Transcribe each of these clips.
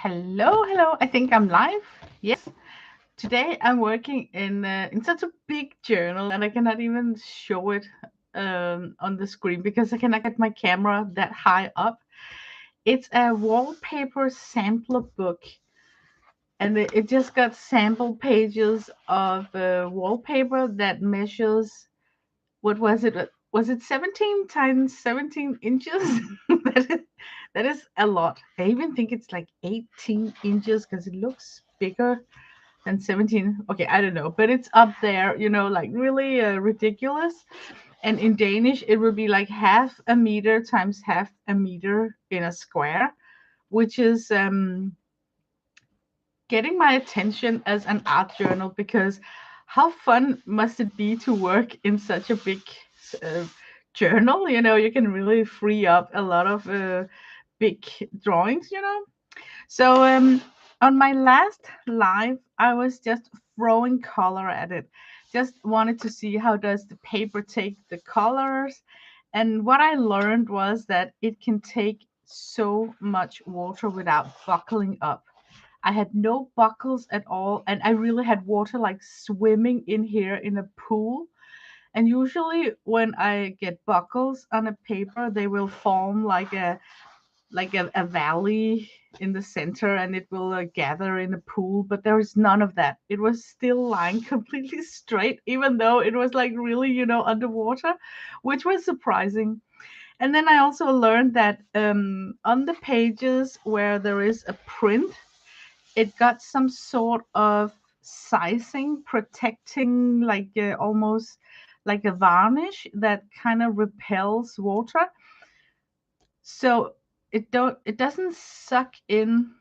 Hello, hello. I think I'm live. Yes. Today I'm working in such a big journal, and I cannot even show it on the screen because I cannot get my camera that high up. It's a wallpaper sampler book, and it just got sample pages of wallpaper that measures, what was it? Was it 17 times 17 inches? that, is, that is a lot. I even think it's like 18 inches because it looks bigger than 17. Okay, I don't know, but it's up there, like really ridiculous. And in Danish, it would be like half a meter times half a meter in a square, which is getting my attention as an art journal because how fun must it be to work in such a big uh, journal? You can really free up a lot of big drawings. So on my last live, I was just throwing color at it. Just wanted to see how does the paper take the colors. And what I learned was that it can take so much water without buckling up. I had no buckles at all, and I really had water like swimming in here in a pool. And usually, when I get buckles on a paper, they will form like a valley in the center, and it will gather in a pool. But there is none of that. It was still lying completely straight, even though it was like really, underwater, which was surprising. And then I also learned that on the pages where there is a print, it got some sort of sizing protecting, like almost like a varnish that kind of repels water, so it doesn't suck in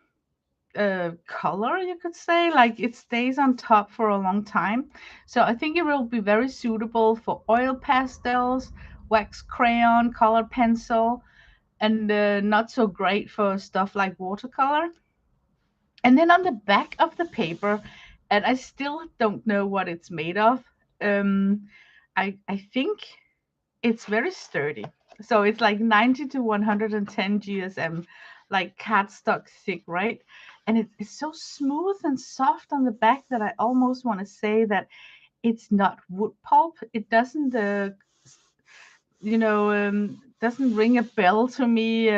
color, you could say, like it stays on top for a long time. So I think it will be very suitable for oil pastels, wax crayon, color pencil, and not so great for stuff like watercolor. And then on the back of the paper, and I still don't know what it's made of. Um, I think it's very sturdy. So it's like 90 to 110 GSM, like cardstock thick, right? And it's so smooth and soft on the back that I almost want to say that it's not wood pulp. It doesn't ring a bell to me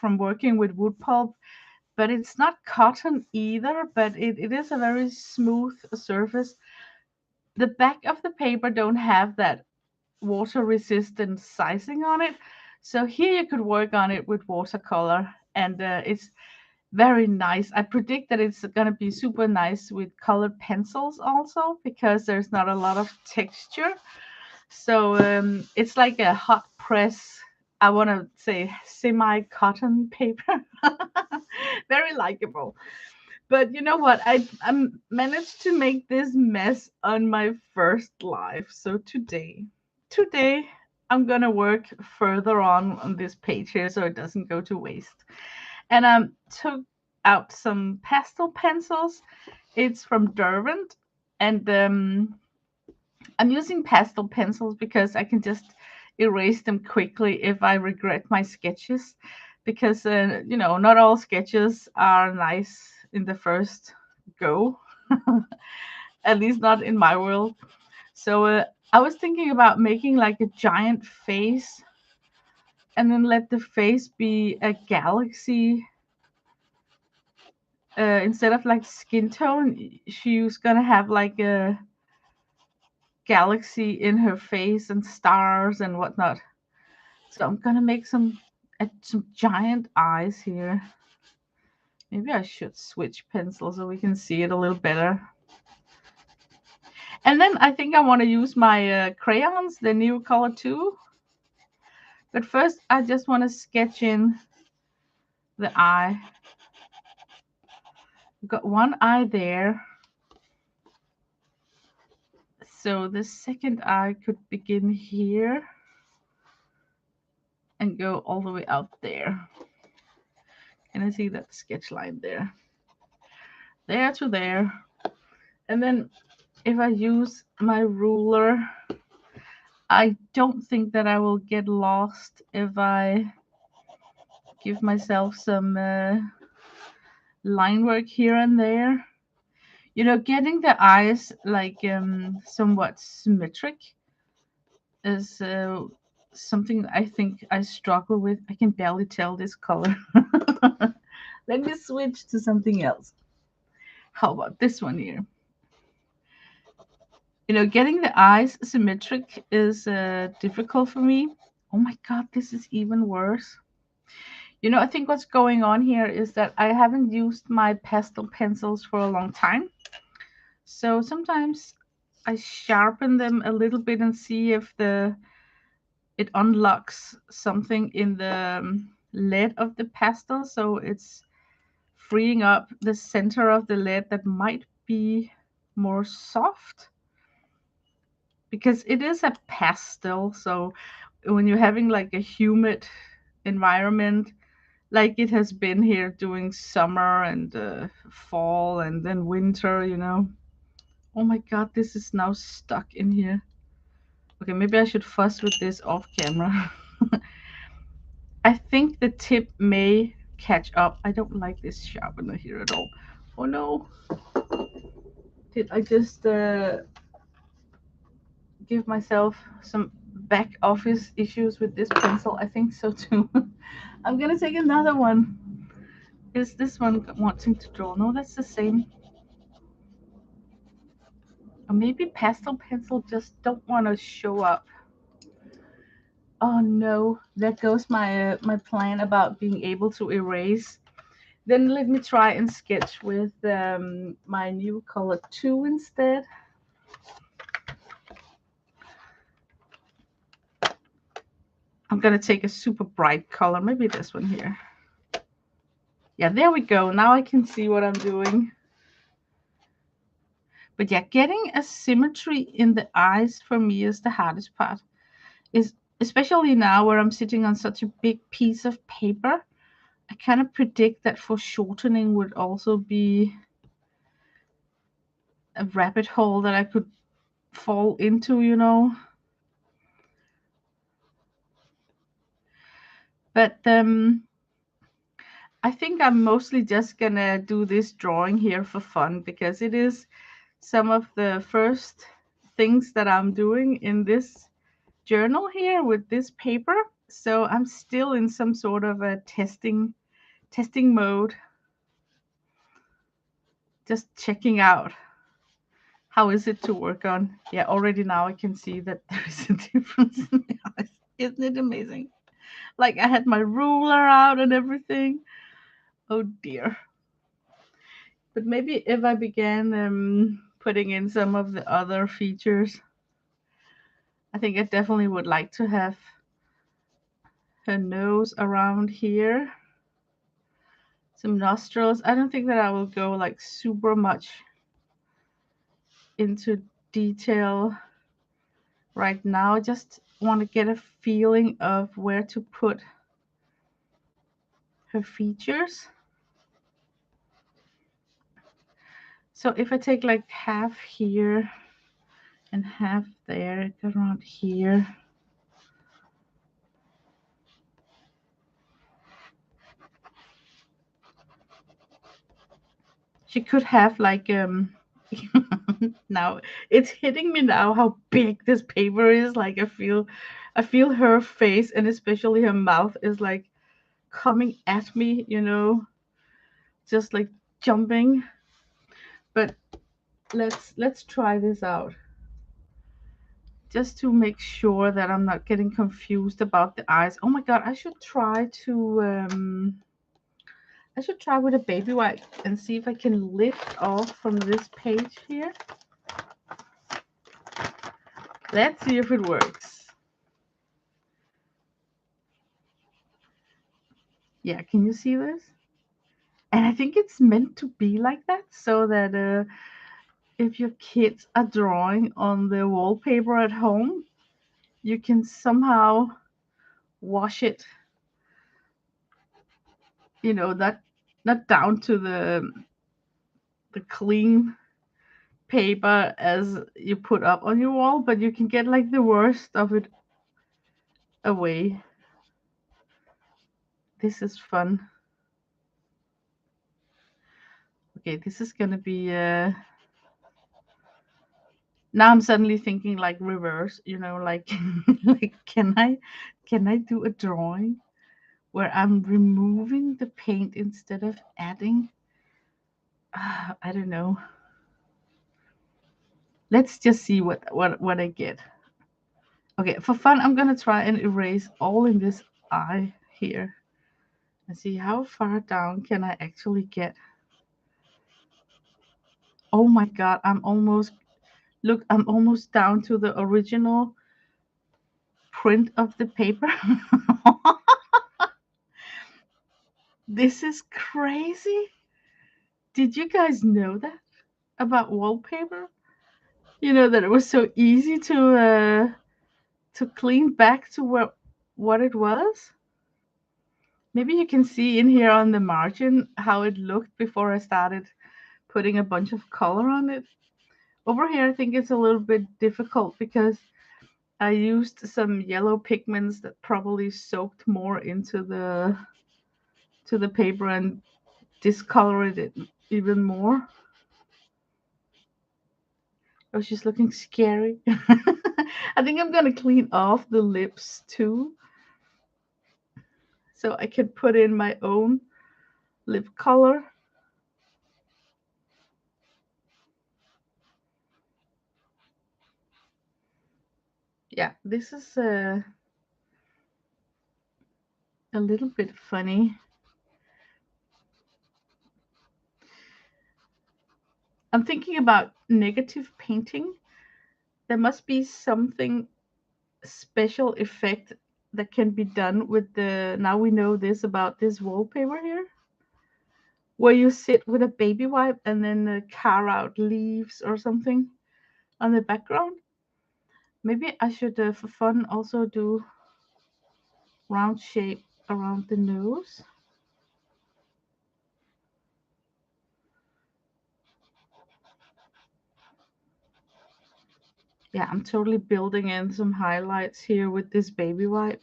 from working with wood pulp, but it's not cotton either, but it is a very smooth surface. The back of the paper don't have that water resistant sizing on it. So here you could work on it with watercolor, and it's very nice. I predict that it's going to be super nice with colored pencils also because there's not a lot of texture. So it's like a hot press. I want to say semi cotton paper. Very likable. But you know what? I managed to make this mess on my first live. So today I'm gonna work further on this page here so it doesn't go to waste. And took out some pastel pencils. It's from Derwent, and I'm using pastel pencils because I can just erase them quickly if I regret my sketches. Because not all sketches are nice in the first go, at least not in my world. So I was thinking about making like a giant face, and then let the face be a galaxy. Instead of like skin tone, she was gonna have like a galaxy in her face and stars and whatnot. So I'm gonna make some giant eyes here. Maybe I should switch pencils so we can see it a little better. And then I think I want to use my crayons, the new color 2. But first, I just want to sketch in the eye. We've got one eye there. So the second eye could begin here and go all the way out there. Can I see that sketch line there? There to there. And then if I use my ruler, I don't think that I will get lost if I give myself some line work here and there. Getting the eyes like somewhat symmetric is something I think I struggle with. I can barely tell this color. Let me switch to something else. How about this one here? Getting the eyes symmetric is difficult for me. Oh my god, this is even worse. I think what's going on here is that I haven't used my pastel pencils for a long time. So sometimes I sharpen them a little bit and see if it unlocks something in the lead of the pastel. So it's freeing up the center of the lead that might be more soft, because it is a pastel. So when you're having like a humid environment, like it has been here during summer and fall and then winter. Oh my god, this is now stuck in here. Okay, maybe I should fuss with this off camera. I think the tip may catch up. I don't like this sharpener here at all. Oh no. Did I just give myself some back office issues with this pencil? I think so too. I'm gonna take another one. Is this one wanting to draw? No, that's the same. Or maybe pastel pencil just don't want to show up. Oh no, there goes my plan about being able to erase. Then let me try and sketch with my new color 2 instead. I'm gonna take a super bright color, maybe this one here. Yeah, there we go. Now I can see what I'm doing. But yeah, getting a symmetry in the eyes for me is the hardest part. Is especially now where I'm sitting on such a big piece of paper. I kind of predict that foreshortening would also be a rabbit hole that I could fall into. But I think I'm mostly just gonna do this drawing here for fun, because it is some of the first things that I'm doing in this journal here with this paper. So I'm still in some sort of a testing mode, just checking out how is it to work on. Yeah, already now I can see that there is a difference in the eyes. Isn't it amazing? Like I had my ruler out and everything. Oh dear. But maybe if I began putting in some of the other features, I think I definitely would like to have her nose around here, some nostrils. I don't think that I will go like super much into detail right now. I just want to get a feeling of where to put her features. So if I take like half here and half there, around here. She could have like now it's hitting me now how big this paper is. Like I feel her face, and especially her mouth is like coming at me, just like jumping. But let's try this out, just to make sure that I'm not getting confused about the eyes. Oh my god, I should try with a baby wipe and see if I can lift off from this page here. Let's see if it works. Yeah, can you see this? And I think it's meant to be like that, so that if your kids are drawing on the wallpaper at home, you can somehow wash it, not down to the clean paper as you put up on your wall, but you can get like the worst of it away. This is fun. Okay, this is gonna be now I'm suddenly thinking like reverse, like like can I do a drawing where I'm removing the paint instead of adding? I don't know. Let's just see what I get. Okay, for fun, I'm gonna try and erase all in this eye here and see how far down can I actually get. Oh my god, I'm almost down to the original print of the paper. This is crazy. Did you guys know that about wallpaper? You know that it was so easy to clean back to what it was? Maybe you can see in here on the margin how it looked before I started putting a bunch of color on it. Over here, I think it's a little bit difficult because I used some yellow pigments that probably soaked more into the paper and discolored it even more. Oh, she's looking scary. I think I'm gonna clean off the lips too, so I can put in my own lip color. Yeah, this is a little bit funny. I'm thinking about negative painting. There must be something special effect that can be done with the, now we know this about this wallpaper here, where you sit with a baby wipe and then carve out leaves or something on the background. Maybe I should for fun also do round shape around the nose. Yeah, I'm totally building in some highlights here with this baby wipe.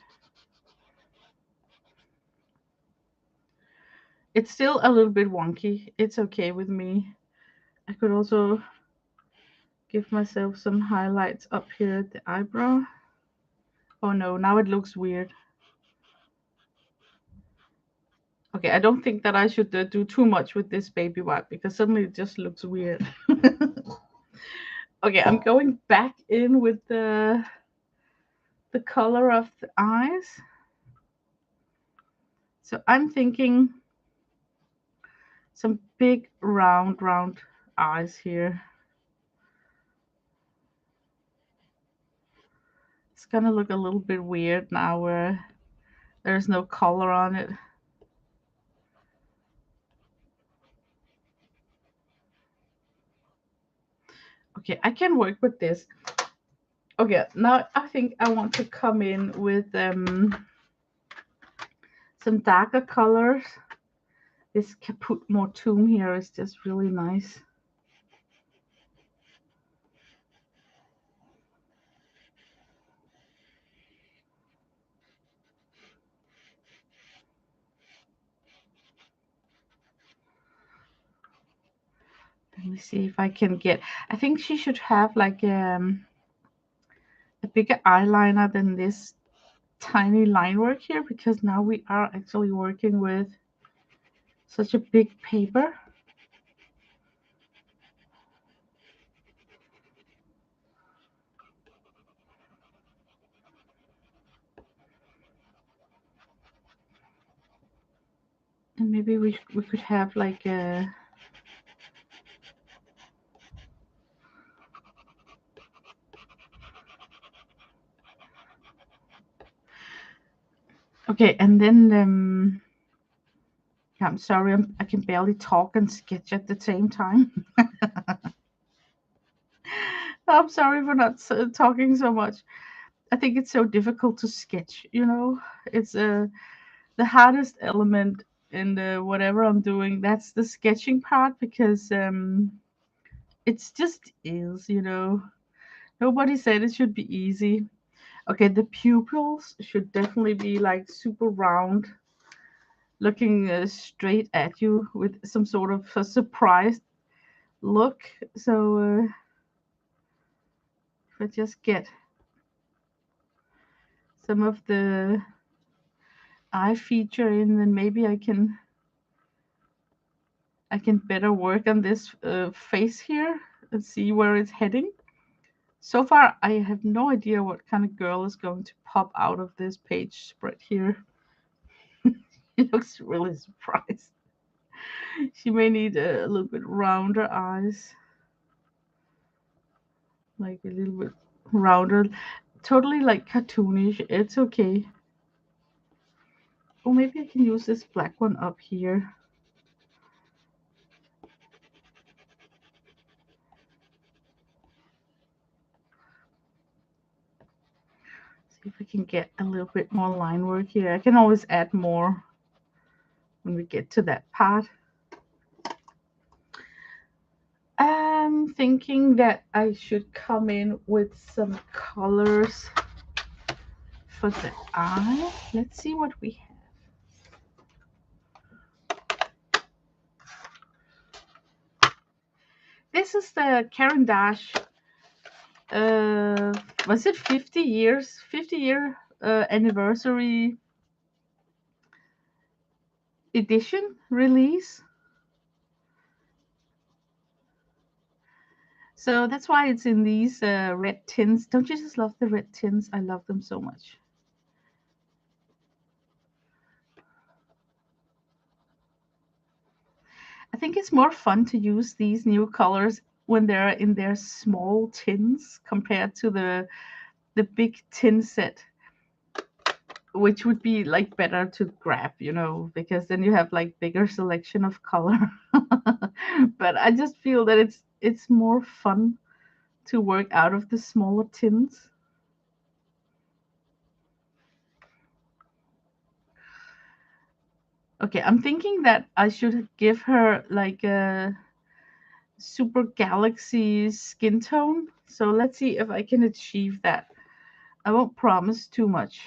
It's still a little bit wonky. It's okay with me. I could also give myself some highlights up here at the eyebrow. Oh no, now it looks weird. Okay, I don't think that I should do too much with this baby wipe because suddenly it just looks weird. Okay, I'm going back in with the color of the eyes. So I'm thinking some big round eyes here. It's gonna look a little bit weird now where there's no color on it. Okay, I can work with this. Okay, now I think I want to come in with some darker colors. This Caput Mortuum here is just really nice. Let me see if I can get. I think she should have like a bigger eyeliner than this tiny line work here because now we are actually working with such a big paper. And maybe we could have like a. Okay, and then yeah, I'm sorry, I can barely talk and sketch at the same time. I'm sorry for not talking so much. I think it's so difficult to sketch, It's the hardest element in whatever I'm doing. That's the sketching part because it's just is. Nobody said it should be easy. Okay, the pupils should definitely be like super round. looking straight at you with some sort of a surprised look. So if I just get some of the eye feature in, then maybe I can better work on this face here and see where it's heading. So far, I have no idea what kind of girl is going to pop out of this page spread here. He looks really surprised. She may need a little bit rounder eyes, like a little bit rounder, totally like cartoonish. It's okay. Or maybe I can use this black one up here. See if we can get a little bit more line work here. I can always add more when we get to that part. I'm thinking that I should come in with some colors for the eye. Let's see what we have. This is the Caran d'Ache. Was it 50 year anniversary edition release? So that's why it's in these red tints. Don't you just love the red tints? I love them so much. I think it's more fun to use these new colors when they're in their small tins compared to the big tin set, which would be like better to grab, because then you have like bigger selection of color. But I just feel that it's more fun to work out of the smaller tins. Okay, I'm thinking that I should give her like a super galaxy skin tone. So let's see if I can achieve that. I won't promise too much.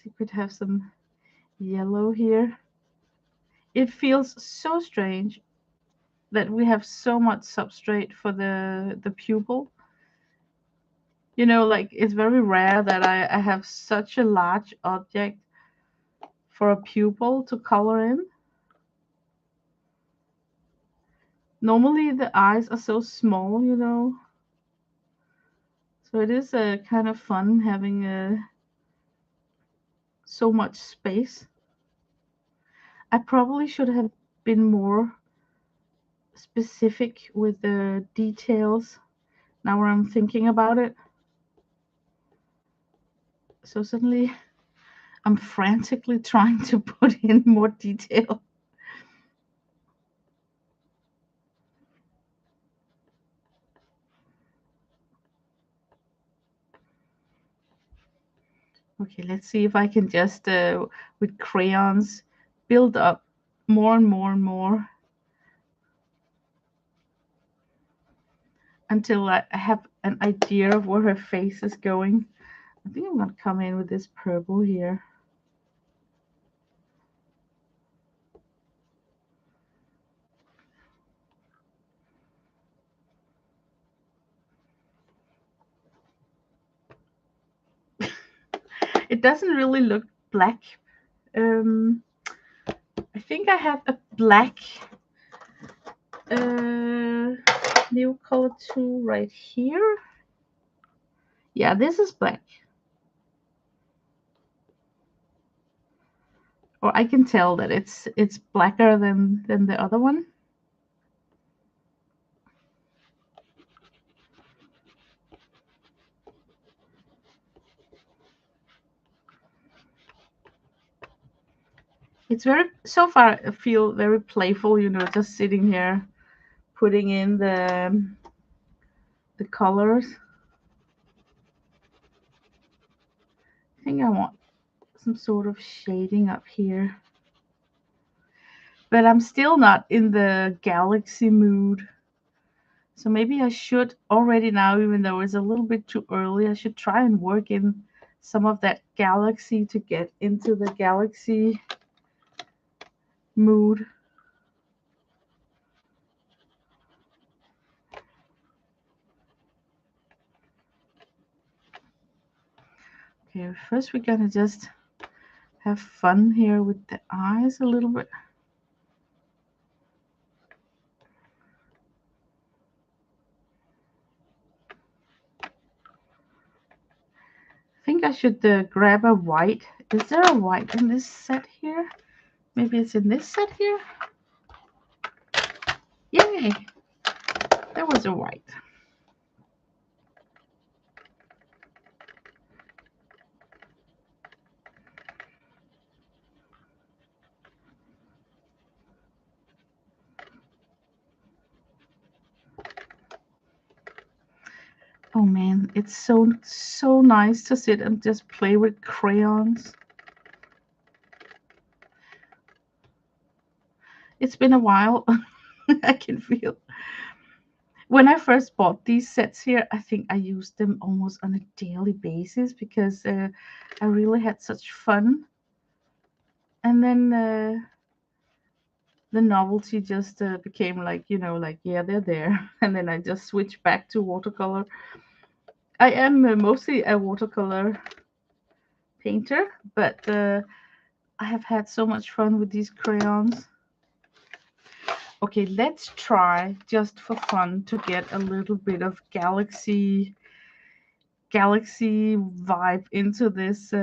You could have some yellow here. It feels so strange that we have so much substrate for the pupil. Like it's very rare that I have such a large object for a pupil to color in. Normally the eyes are so small, so it is kind of fun having so much space. I probably should have been more specific with the details now where I'm thinking about it. So suddenly I'm frantically trying to put in more detail. Okay, let's see if I can just, with crayons, build up more and more and more until I have an idea of where her face is going. I think I'm going to come in with this purple here. It doesn't really look black. I think I have a black new color tool right here. Yeah, this is black. Or I can tell that it's blacker than the other one. It's very, so far I feel very playful, just sitting here putting in the colors. I think I want some sort of shading up here. But I'm still not in the galaxy mood. So maybe I should already now, even though it's a little bit too early, I should try and work in some of that galaxy to get into the galaxy mood. Okay, first we're gonna just have fun here with the eyes a little bit. I think I should grab a white. Is there a white in this set here? Maybe it's in this set here? Yay! There was a white. Oh man, it's so nice to sit and just play with crayons. It's been a while. I can feel. When I first bought these sets here, I think I used them almost on a daily basis because I really had such fun. And then the novelty just became like, like, yeah, they're there. And then I just switched back to watercolor. I am mostly a watercolor painter, but I have had so much fun with these crayons. Okay, let's try just for fun to get a little bit of galaxy vibe into this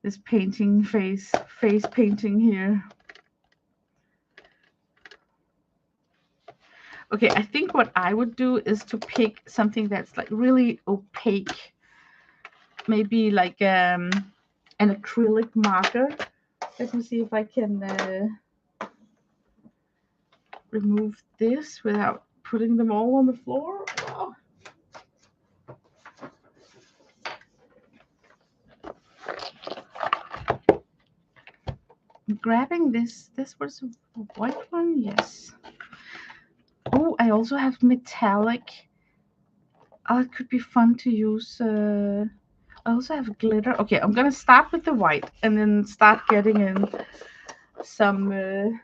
this painting face painting here. Okay, I think what I would do is to pick something that's like really opaque, maybe like an acrylic marker. Let me see if I can remove this without putting them all on the floor. Oh. I'm grabbing this. This was a white one, yes. Oh, I also have metallic. Oh, it could be fun to use. I also have glitter. Okay, I'm gonna start with the white and then start getting in some,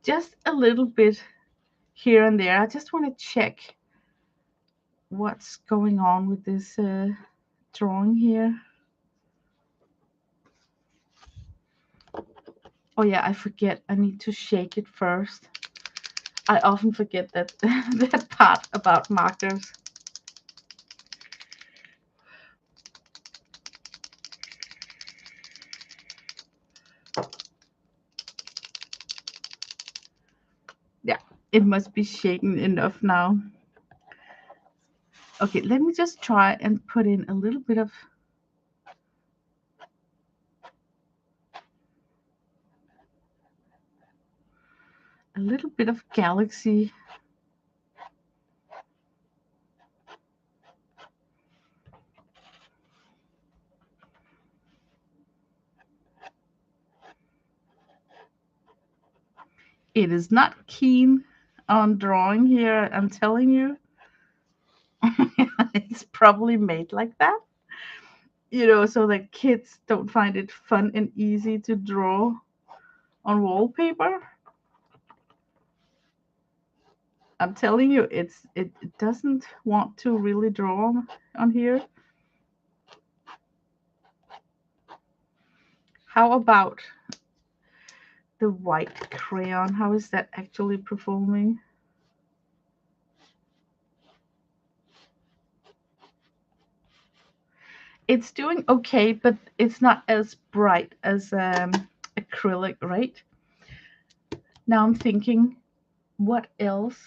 just a little bit here and there. I just want to check what's going on with this drawing here. Oh yeah, I forget. I need to shake it first. I often forget that that part about markers. Yeah, it must be shaken enough now. Okay, let me just try and put in a little bit of galaxy. It is not keen on drawing here, I'm telling you. It's probably made like that, so that kids don't find it fun and easy to draw on wallpaper. I'm telling you, it doesn't want to really draw on here. How about the white crayon? How is that actually performing? It's doing okay, but it's not as bright as acrylic, right? Now I'm thinking, what else?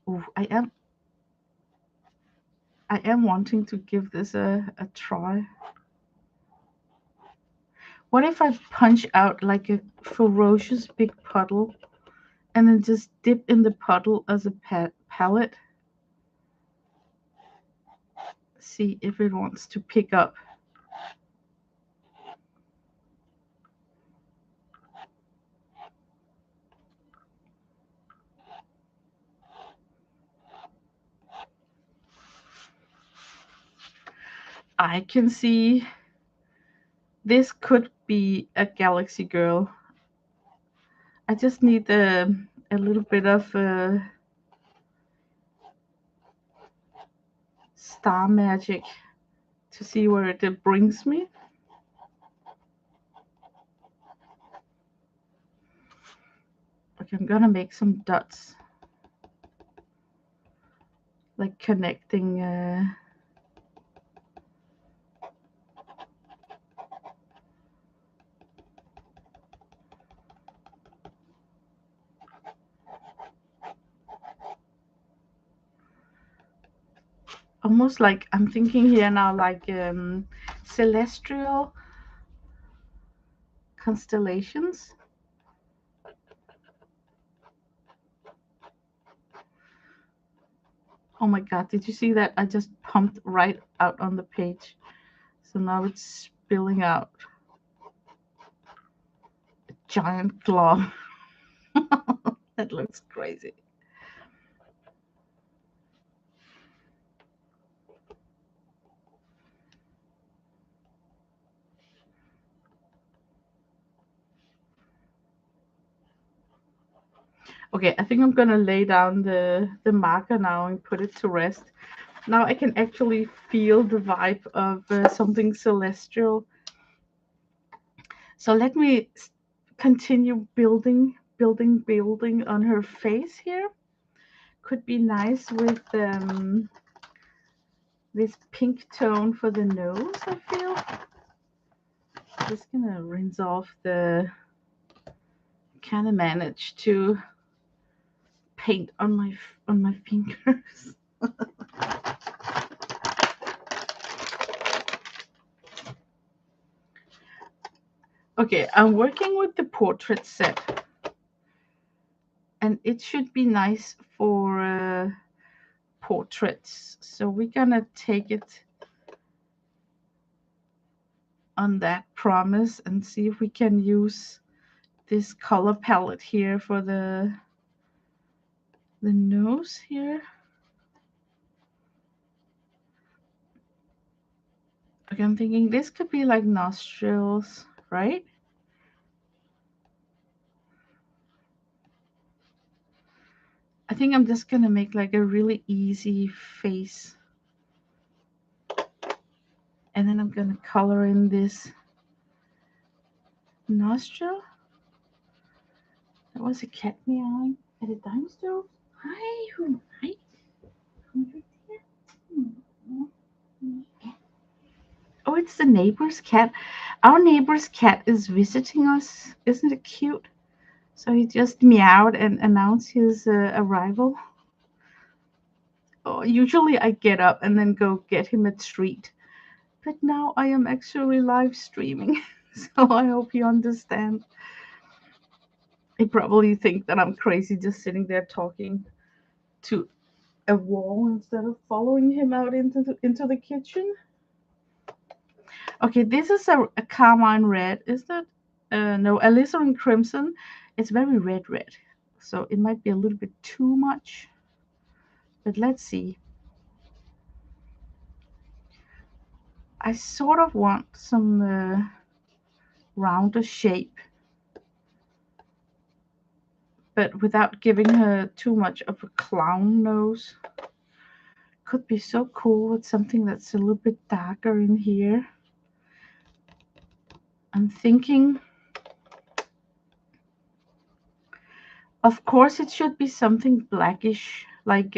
Ooh, I am wanting to give this a try. What if I punch out like a ferocious big puddle and then just dip in the puddle as a palette? See if it wants to pick up. I can see this could be a Galaxy Girl. I just need a little bit of star magic to see where it brings me. Okay, I'm gonna make some dots, like connecting. Almost like I'm thinking here now, like celestial constellations. Oh my god, did you see that? I just pumped right out on the page. So now it's spilling out. A giant glob. That looks crazy. Okay, I think I'm gonna lay down the marker now and put it to rest. Now I can actually feel the vibe of something celestial. So let me continue building on her face here. Could be nice with this pink tone for the nose, I feel. Just gonna rinse off the, kind of manage to paint on my fingers. Okay, I'm working with the portrait set, and it should be nice for portraits. So we're gonna take it on that promise and see if we can use this color palette here for the nose here. Okay, I'm thinking this could be like nostrils, right? I think I'm just gonna make like a really easy face. And then I'm gonna color in this nostril. That was a cat meowing at a dumpster. Hi, hi. Oh, it's the neighbor's cat. Our neighbor's cat is visiting us. Isn't it cute? So he just meowed and announced his arrival. Oh, usually I get up and then go get him a treat. But now I am actually live streaming. So I hope you understand. He probably think that I'm crazy just sitting there talking to a wall instead of following him out into the kitchen. Okay, this is a carmine red. Is that no, alizarin crimson? It's very red, so it might be a little bit too much. But let's see. I sort of want some rounder shape, but without giving her too much of a clown nose. Could be so cool with something that's a little bit darker in here. I'm thinking, of course, it should be something blackish, like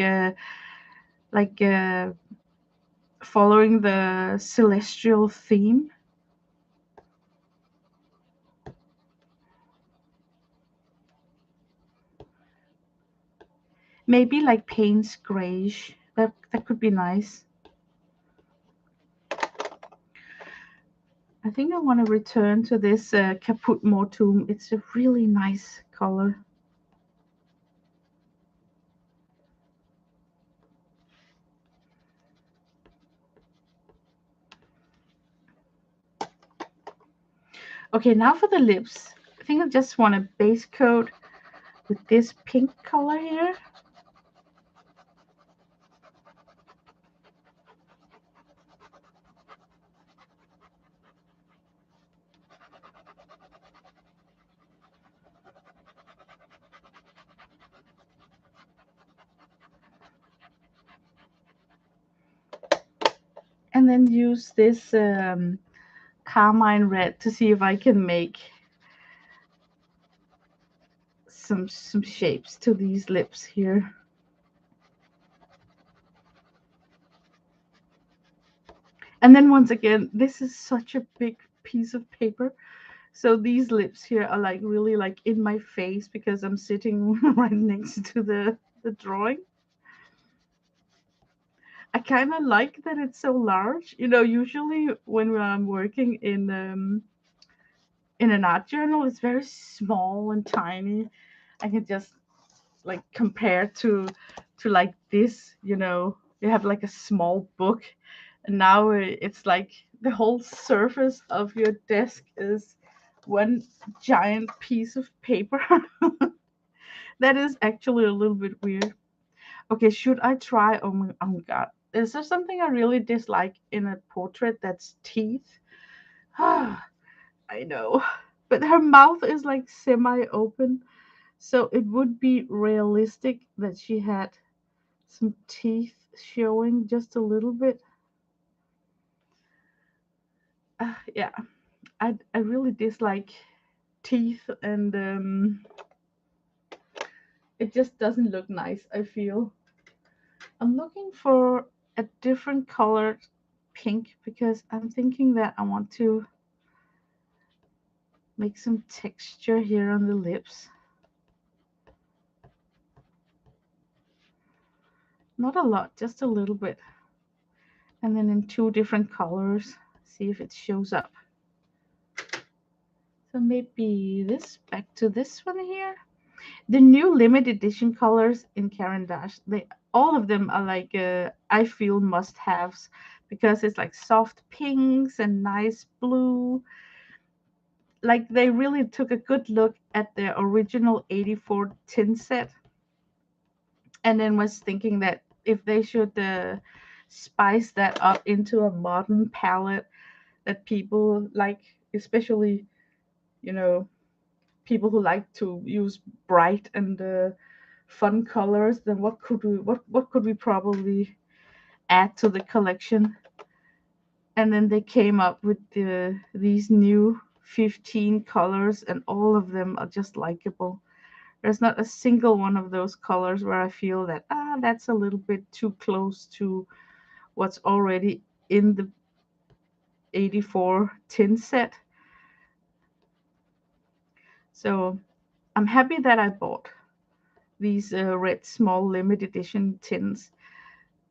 following the celestial theme. Maybe like Payne's grayish. That could be nice. I think I want to return to this Caput Mortuum. It's a really nice color. Okay, now for the lips. I think I just want a base coat with this pink color here. and then use this carmine red to see if I can make some shapes to these lips here. And then once again, this is such a big piece of paper. So these lips here are like really like in my face because I'm sitting right next to the drawing. I kind of like that it's so large. You know, usually when I'm working in an art journal, it's very small and tiny. I can just like compare to like this, you know, you have like a small book, and now it's like the whole surface of your desk is one giant piece of paper. That is actually a little bit weird. Okay, should I try? Oh my god. Is there something I really dislike in a portrait? That's teeth. I know. But her mouth is like semi open. So it would be realistic that she had some teeth showing just a little bit. Yeah, I really dislike teeth, and it just doesn't look nice, I feel. I'm looking for a different colored pink because I'm thinking that I want to make some texture here on the lips. Not a lot, just a little bit. And then in two different colors, see if it shows up. So maybe this, back to this one here. The new limited edition colors in Caran d'Ache, they all of them are like I feel must-haves because it's like soft pinks and nice blue. Like they really took a good look at the original 84 tin set and then was thinking that if they should spice that up into a modern palette that people like, especially, you know, people who like to use bright and fun colors, then what could we probably add to the collection? And then they came up with these new 15 colors, and all of them are just likable. There's not a single one of those colors where I feel that that's a little bit too close to what's already in the 84 tin set. So I'm happy that I bought these red small limited edition tins.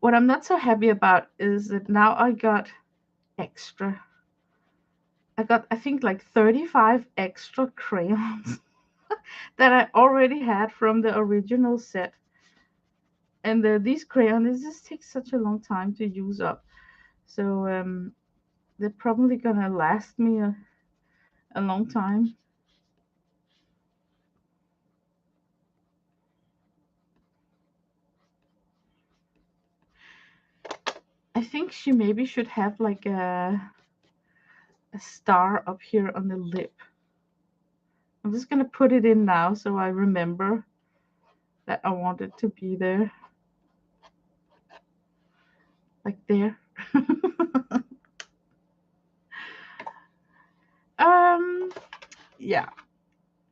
What I'm not so happy about is that now I got extra. I think like 35 extra crayons that I already had from the original set. And these crayons, it just takes such a long time to use up. So they're probably gonna last me a long time. I think she maybe should have like a star up here on the lip. I'm just gonna put it in now so I remember that I want it to be there. Like there. um yeah.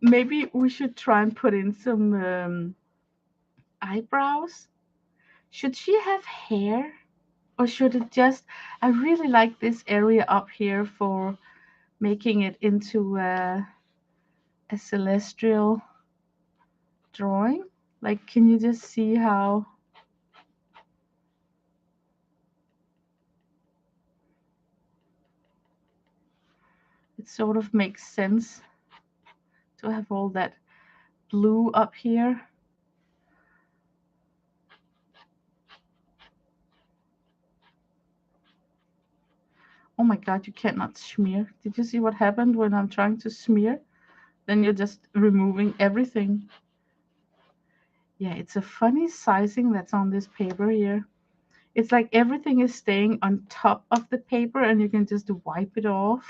Maybe we should try and put in some eyebrows. Should she have hair? Or should it just, I really like this area up here for making it into a celestial drawing. Like, can you just see how it sort of makes sense to have all that blue up here? Oh my god, you cannot smear. Did you see what happened when I'm trying to smear? Then you're just removing everything. Yeah, it's a funny sizing that's on this paper here. It's like everything is staying on top of the paper and you can just wipe it off.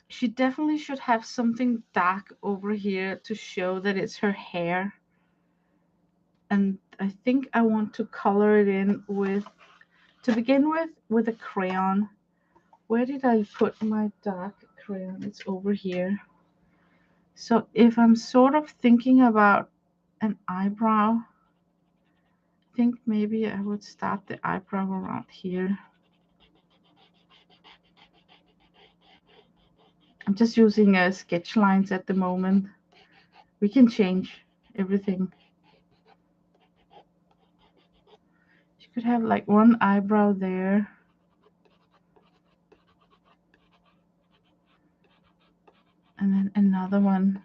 She definitely should have something dark over here to show that it's her hair. And I think I want to color it in with, to begin with a crayon. Where did I put my dark crayon? It's over here. So if I'm sort of thinking about an eyebrow, I think maybe I would start the eyebrow around here. I'm just using sketch lines at the moment. We can change everything. You could have like one eyebrow there. And then another one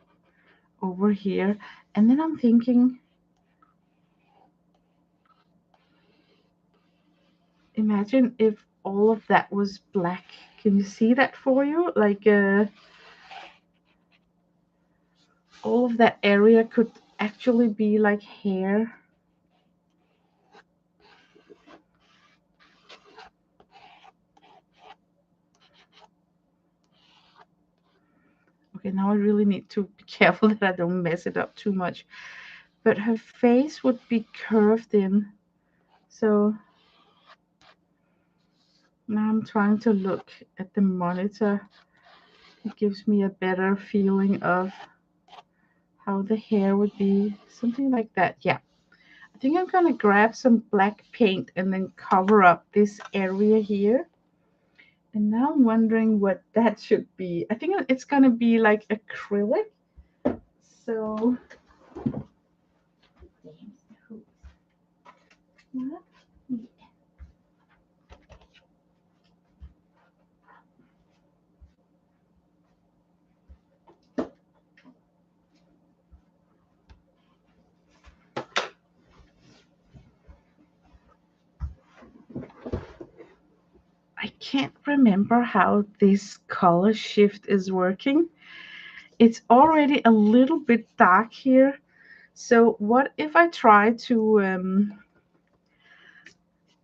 over here. And then I'm thinking, imagine if all of that was black. Can you see that for you? Like all of that area could actually be like hair. Okay, now I really need to be careful that I don't mess it up too much. But her face would be curved in. So now I'm trying to look at the monitor. It gives me a better feeling of how the hair would be. Something like that. Yeah. I think I'm going to grab some black paint and then cover up this area here. And now I'm wondering what that should be. I think it's going to be like acrylic. So, I can't remember how this color shift is working. It's already a little bit dark here. So what if I try to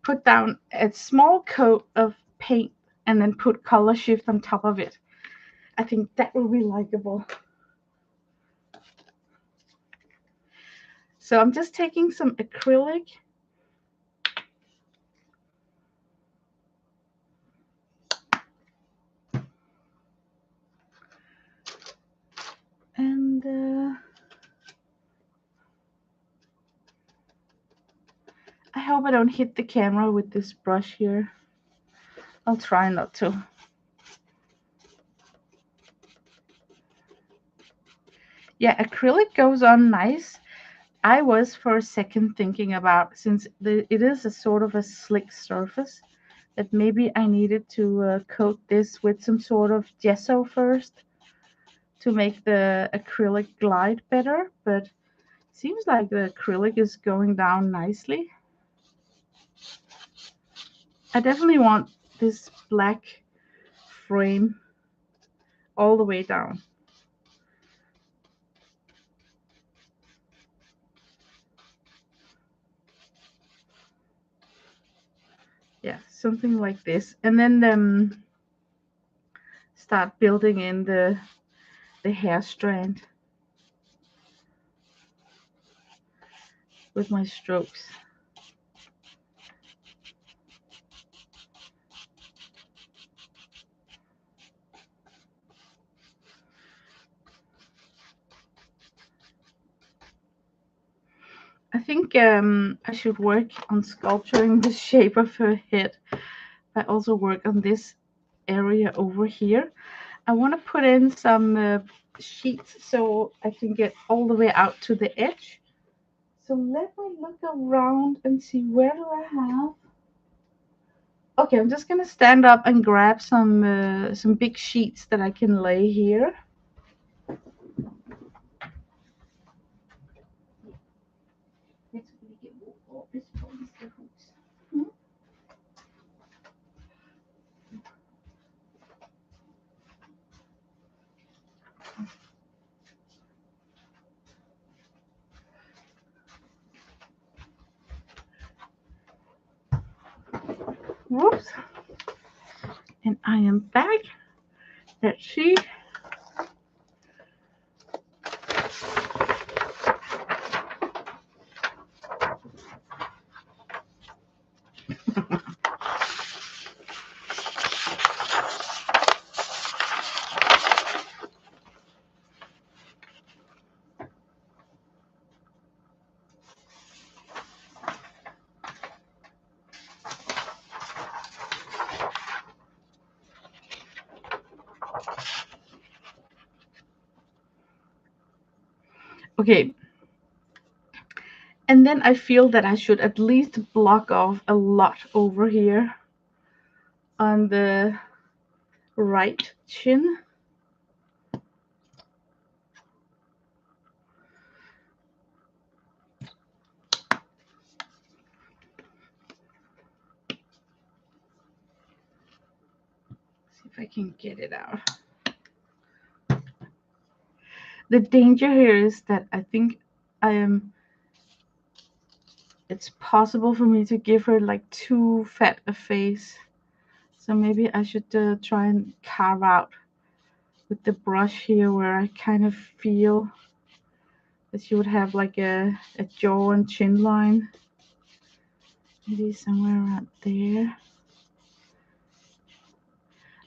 put down a small coat of paint and then put color shift on top of it? I think that will be likable. So I'm just taking some acrylic and I hope I don't hit the camera with this brush here. I'll try not to. Yeah, acrylic goes on nice. I was for a second thinking about, since it is a sort of a slick surface, that maybe I needed to coat this with some sort of gesso first to make the acrylic glide better, but it seems like the acrylic is going down nicely. I definitely want this black frame all the way down. Yeah, something like this. And then start building in the hair strand with my strokes. I think I should work on sculpturing the shape of her head. I also work on this area over here. I want to put in some sheets so I can get all the way out to the edge. So let me look around and see, where do I have? Okay, I'm just gonna stand up and grab some big sheets that I can lay here. Whoops. And I am back. Let's see. Okay. And then I feel that I should at least block off a lot over here on the right chin. See if I can get it out. The danger here is that I think it's possible for me to give her like too fat a face. So maybe I should try and carve out with the brush here where I kind of feel that she would have like a jaw and chin line. Maybe somewhere around there.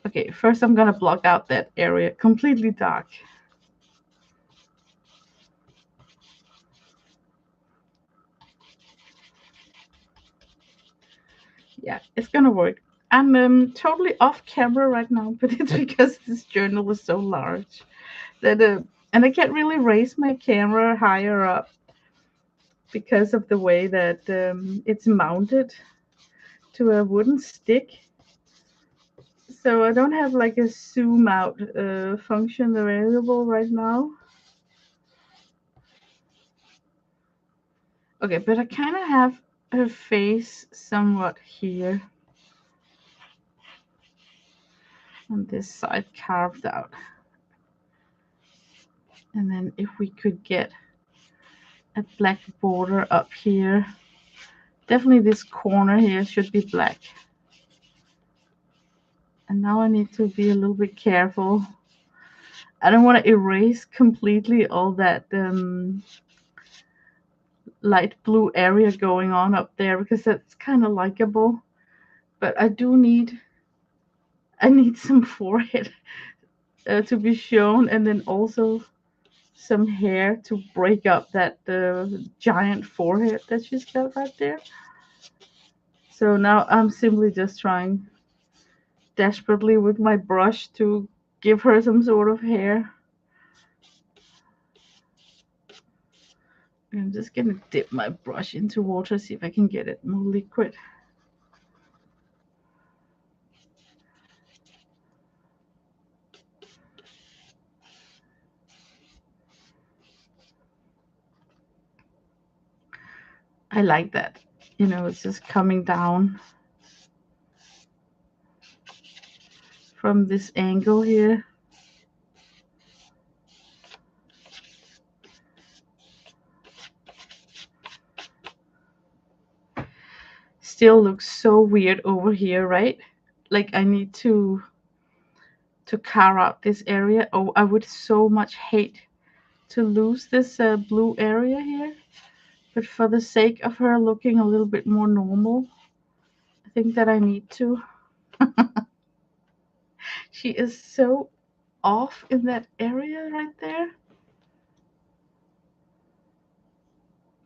Okay, first I'm gonna block out that area completely dark. Yeah, it's gonna work. I'm totally off camera right now, but it's because this journal is so large that and I can't really raise my camera higher up because of the way that it's mounted to a wooden stick. So I don't have like a zoom out function available right now. Okay, but I kind of have her face somewhat here on this side carved out. And then if we could get a black border up here, definitely this corner here should be black. And now I need to be a little bit careful. I don't want to erase completely all that light blue area going on up there because that's kind of likable. But I need some forehead to be shown, and then also some hair to break up that giant forehead that she's got right there. So now I'm simply just trying desperately with my brush to give her some sort of hair. I'm just gonna dip my brush into water, see if I can get it more liquid. I like that. You know, it's just coming down from this angle here. Still looks so weird over here, right? Like I need to carve out this area. Oh, I would so much hate to lose this blue area here. But for the sake of her looking a little bit more normal, I think that I need to. She is so off in that area right there.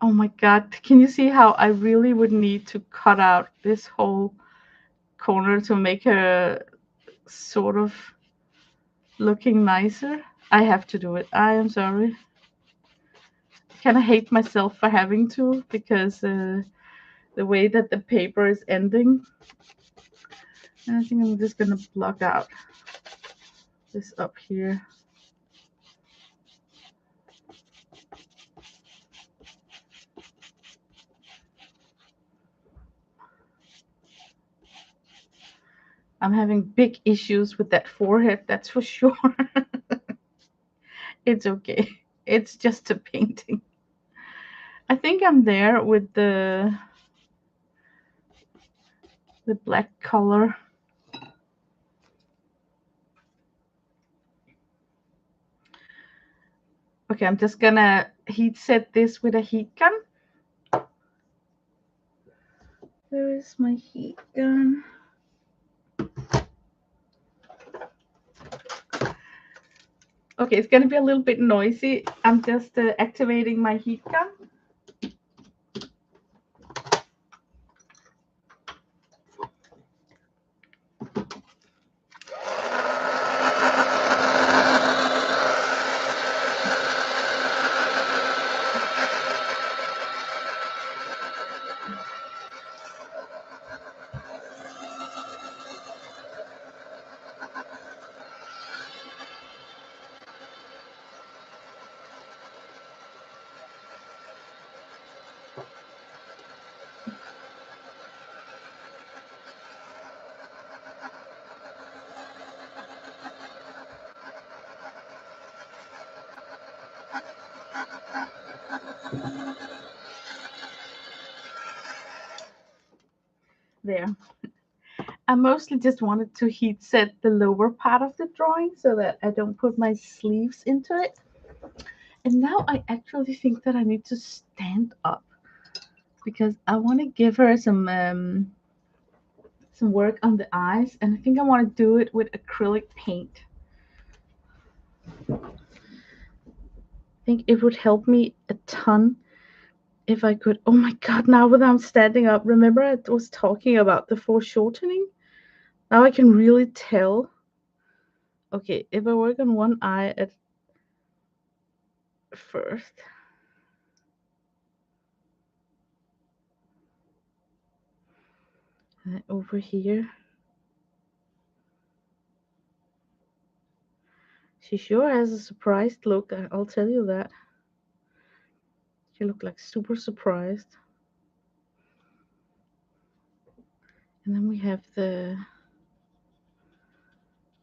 Oh my God, can you see how I really would need to cut out this whole corner to make her sort of looking nicer? I have to do it. I am sorry. I kind of hate myself for having to because the way that the paper is ending. And I think I'm just gonna block out this up here. I'm having big issues with that forehead, that's for sure. It's okay. It's just a painting. I think I'm there with the black color. Okay, I'm just gonna heat set this with a heat gun. Where is my heat gun? Okay, it's gonna be a little bit noisy. I'm just activating my heat gun. There. I mostly just wanted to heat set the lower part of the drawing so that I don't put my sleeves into it. And now I actually think that I need to stand up because I want to give her some work on the eyes, and I think I want to do it with acrylic paint. I think it would help me a ton if I could. Oh my god, now that I'm standing up, remember I was talking about the foreshortening? Now I can really tell. Okay, if I work on one eye at first. And then over here. She sure has a surprised look, I'll tell you that. She looked like super surprised. And then we have the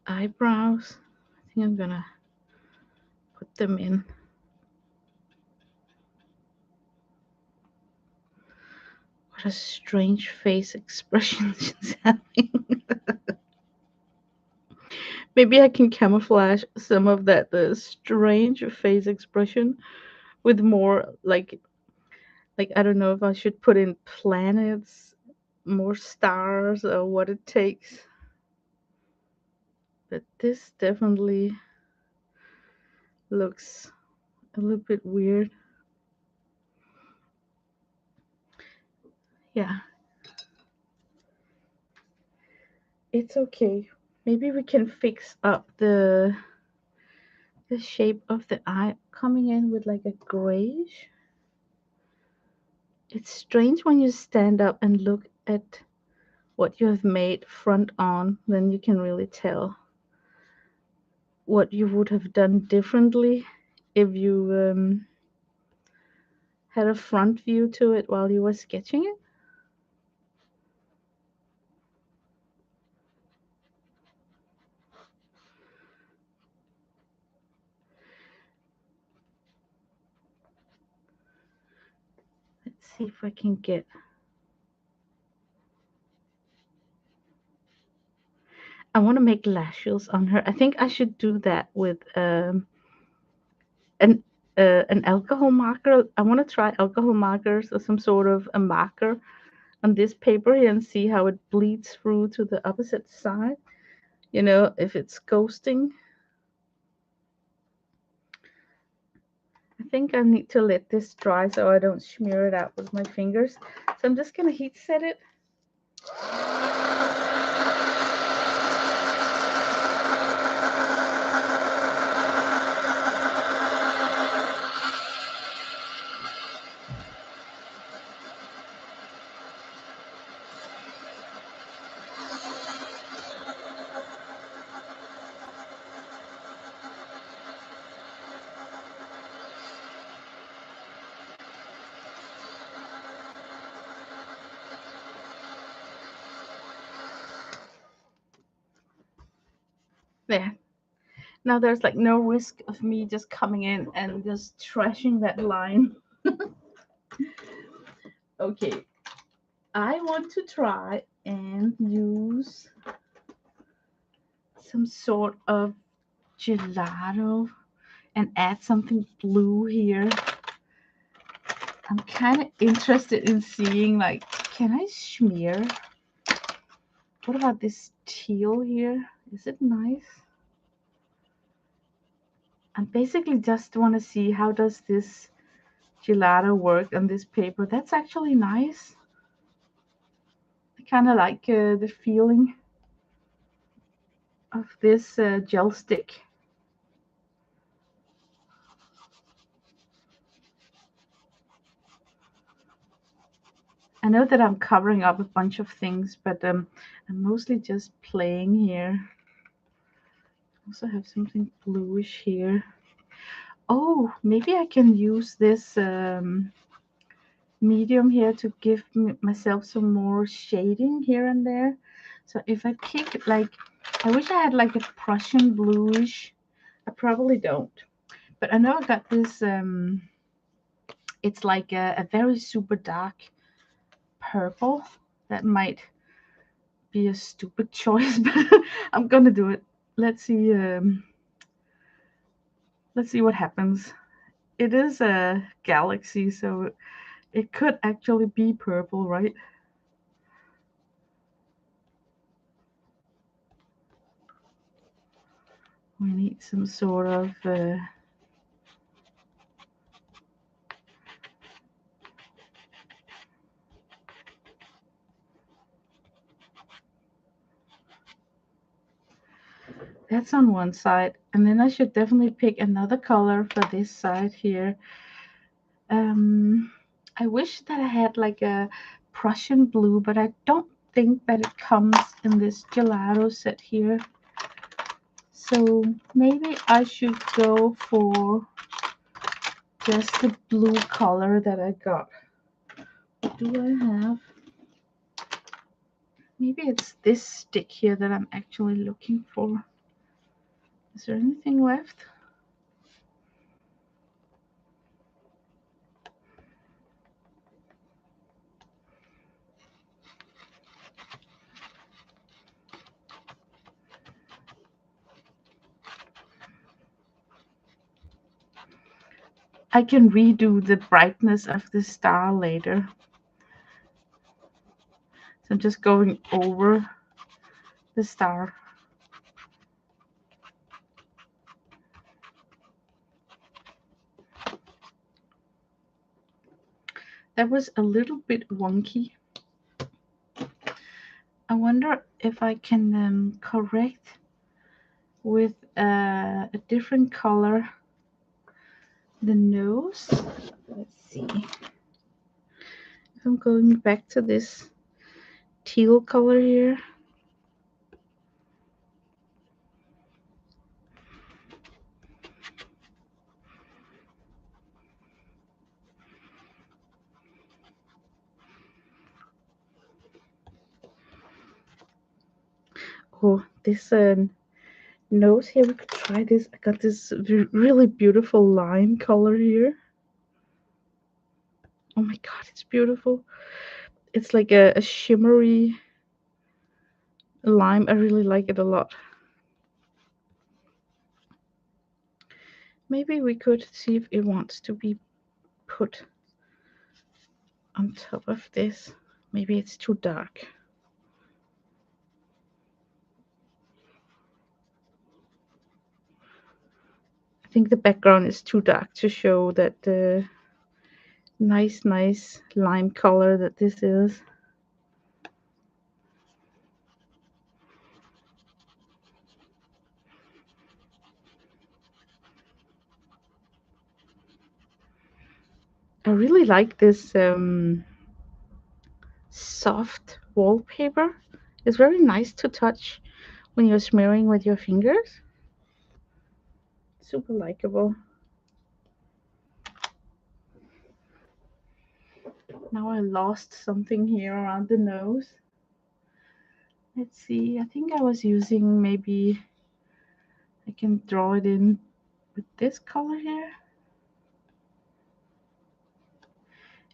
eyebrows. I think I'm gonna put them in. What a strange face expression she's having. Maybe I can camouflage some of that the strange face expression with more like I don't know if I should put in planets, more stars, or what it takes. But this definitely looks a little bit weird. Yeah. It's okay. Maybe we can fix up the shape of the eye coming in with like a grayish. It's strange when you stand up and look at what you have made front on, then you can really tell what you would have done differently if you had a front view to it while you were sketching it. Let's see if I can get. I want to make lashes on her. I think I should do that with an an alcohol marker. I want to try alcohol markers or some sort of a marker on this paper here and see how it bleeds through to the opposite side. You know, if it's ghosting. I think I need to let this dry so I don't smear it out with my fingers. So I'm just gonna heat set it. There. Now there's like no risk of me just coming in and just trashing that line. Okay, I want to try and use some sort of gelato and add something blue here. I'm kind of interested in seeing, like, can I smear? What about this teal here? Is it nice? I basically just want to see how does this gelato work on this paper. That's actually nice. I kind of like the feeling of this gel stick. I know that I'm covering up a bunch of things, but I'm mostly just playing here. I also have something bluish here. Oh, maybe I can use this medium here to give myself some more shading here and there. So if I pick, like, I wish I had like a Prussian bluish. I probably don't, but I know I got this. It's like a very super dark purple that might be a stupid choice, but I'm gonna do it. Let's see. Let's see what happens. It is a galaxy, so it could actually be purple, right? We need some sort of that's on one side, and then I should definitely pick another color for this side here. I wish that I had like a Prussian blue, but I don't think that it comes in this gelato set here. So maybe I should go for just the blue color that I got. What do I have? Maybe it's this stick here that I'm actually looking for. Is there anything left? I can redo the brightness of the star later. So I'm just going over the star. That was a little bit wonky. I wonder if I can correct with a different color the nose. Let's see. If I'm going back to this teal color here. Oh, this nose here, we could try this. I got this really beautiful lime color here. Oh my god, it's beautiful. It's like a shimmery lime. I really like it a lot. Maybe we could see if it wants to be put on top of this. Maybe it's too dark. I think the background is too dark to show that the nice lime color that this is. I really like this soft wallpaper. It's very nice to touch when you're smearing with your fingers. Super likable. Now I lost something here around the nose. Let's see, I think I was using, maybe I can draw it in with this color here.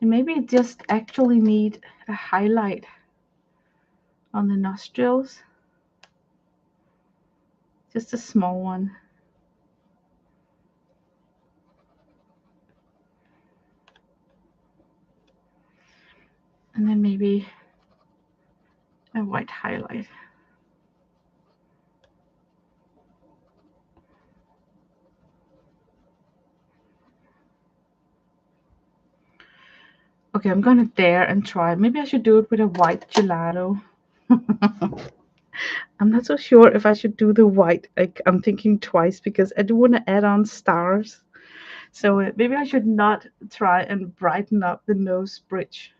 And maybe it just actually need a highlight on the nostrils. Just a small one. And then maybe a white highlight. Okay, I'm gonna dare and try. Maybe I should do it with a white gelato. I'm not so sure if I should do the white. I'm thinking twice because I do want to add on stars. So maybe I should not try and brighten up the nose bridge.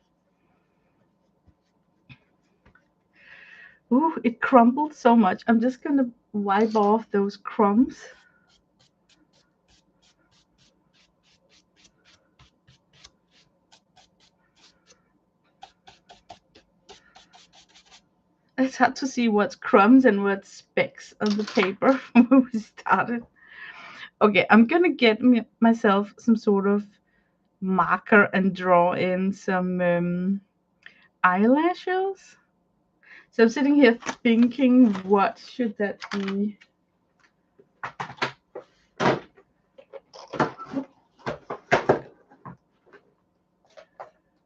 Ooh, it crumbled so much. I'm just gonna wipe off those crumbs. It's hard to see what's crumbs and what's specks on the paper when we started. Okay, I'm gonna get myself some sort of marker and draw in some eyelashes. So I'm sitting here thinking, what should that be?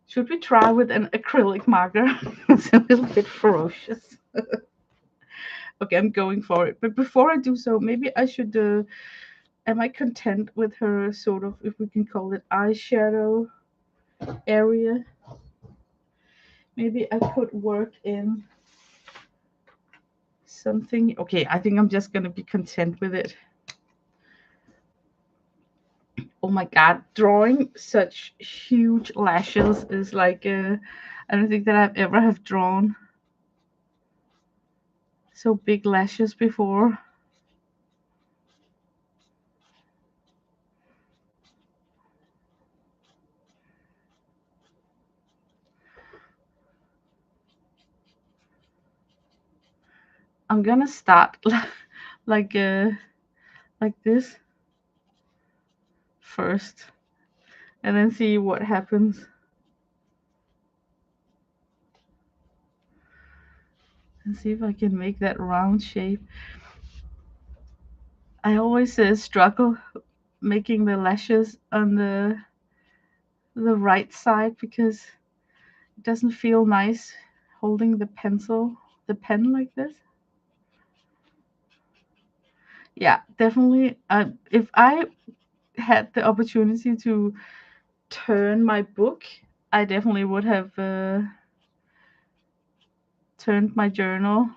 Should we try with an acrylic marker? It's a little bit ferocious. Okay, I'm going for it. But before I do so, maybe I should. Am I content with her sort of, if we can call it, eyeshadow area? Maybe I could work in something. Okay, I think I'm just gonna be content with it. Oh my god, drawing such huge lashes is like I don't think that I've ever have drawn so big lashes before. I'm gonna start like uh like this first and then see what happens and see if I can make that round shape. I always struggle making the lashes on the right side because it doesn't feel nice holding the pen like this. Yeah, definitely. If I had the opportunity to turn my book, I definitely would have turned my journal.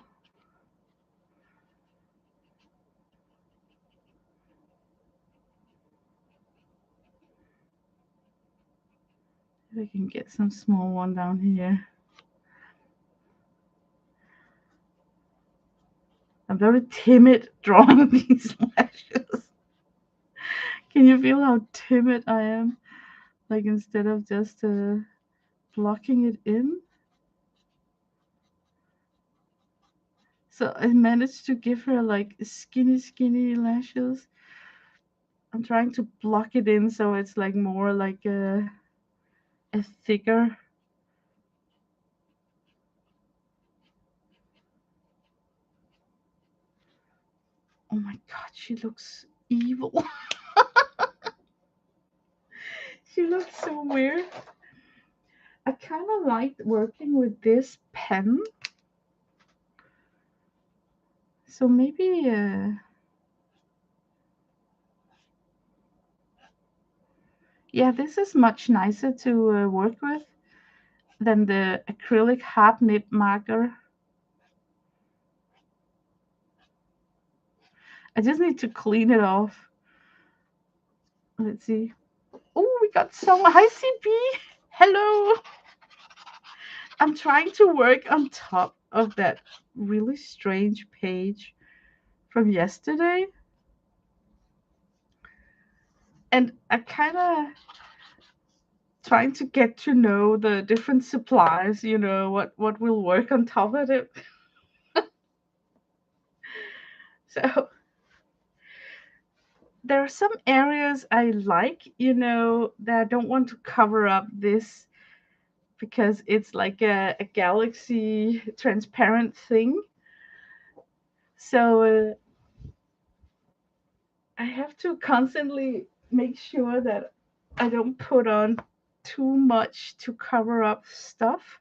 If I can get some small one down here. I'm very timid drawing these lashes. Can you feel how timid I am? Like instead of just blocking it in. So I managed to give her like skinny lashes. I'm trying to block it in so it's like more like a thicker. Oh my god, she looks evil. She looks so weird. I kind of liked working with this pen. So maybe yeah, this is much nicer to work with than the acrylic hard nib marker. I just need to clean it off. Let's see. Oh, we got some. Hi, CP. Hello. I'm trying to work on top of that really strange page from yesterday. And I kind of trying to get to know the different supplies, what will work on top of it. So there are some areas I like, that I don't want to cover up this because it's like a galaxy transparent thing. So I have to constantly make sure that I don't put on too much to cover up stuff.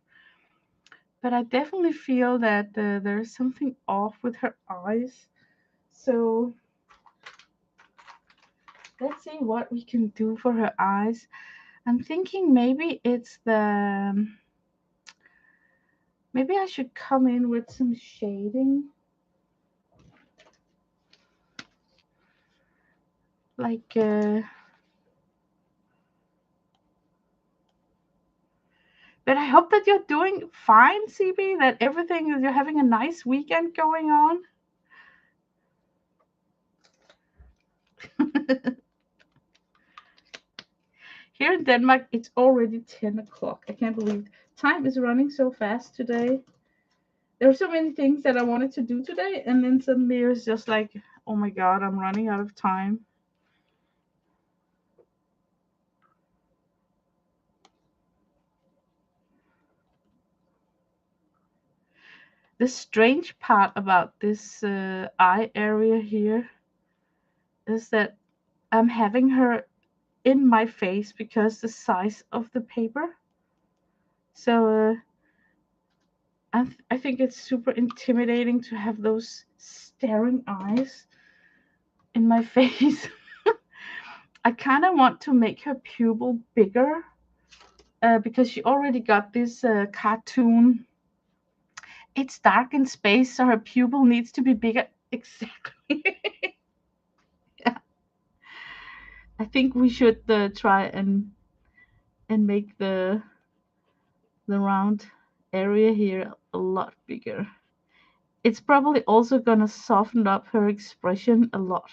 But I definitely feel that there's something off with her eyes. So let's see what we can do for her eyes. I'm thinking maybe I should come in with some shading. Like, but I hope that you're doing fine, CB, that you're having a nice weekend going on. Here in Denmark, it's already 10 o'clock. I can't believe time is running so fast today. There were so many things that I wanted to do today, and then suddenly it was just like, oh my god, I'm running out of time. The strange part about this eye area here is that I'm having her in my face because the size of the paper. So I think it's super intimidating to have those staring eyes in my face. I kind of want to make her pupil bigger because she already got this cartoon. It's dark in space, so her pupil needs to be bigger. Exactly. Yeah. I think we should try and make the round area here a lot bigger. It's probably also gonna soften up her expression a lot.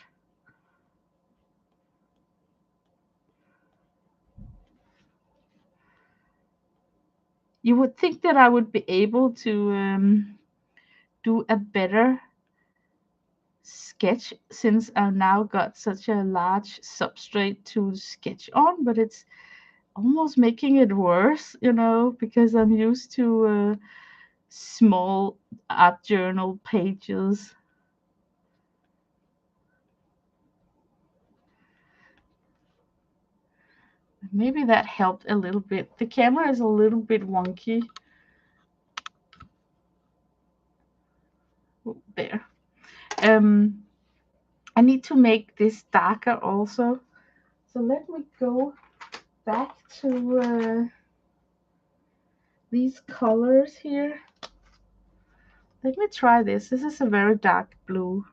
You would think that I would be able to do a better sketch since I've now got such a large substrate to sketch on, but it's almost making it worse, because I'm used to small art journal pages. Maybe that helped a little bit. The camera is a little bit wonky. There. Um, I need to make this darker also. So let me go back to these colors here. Let me try this. This is a very dark blue.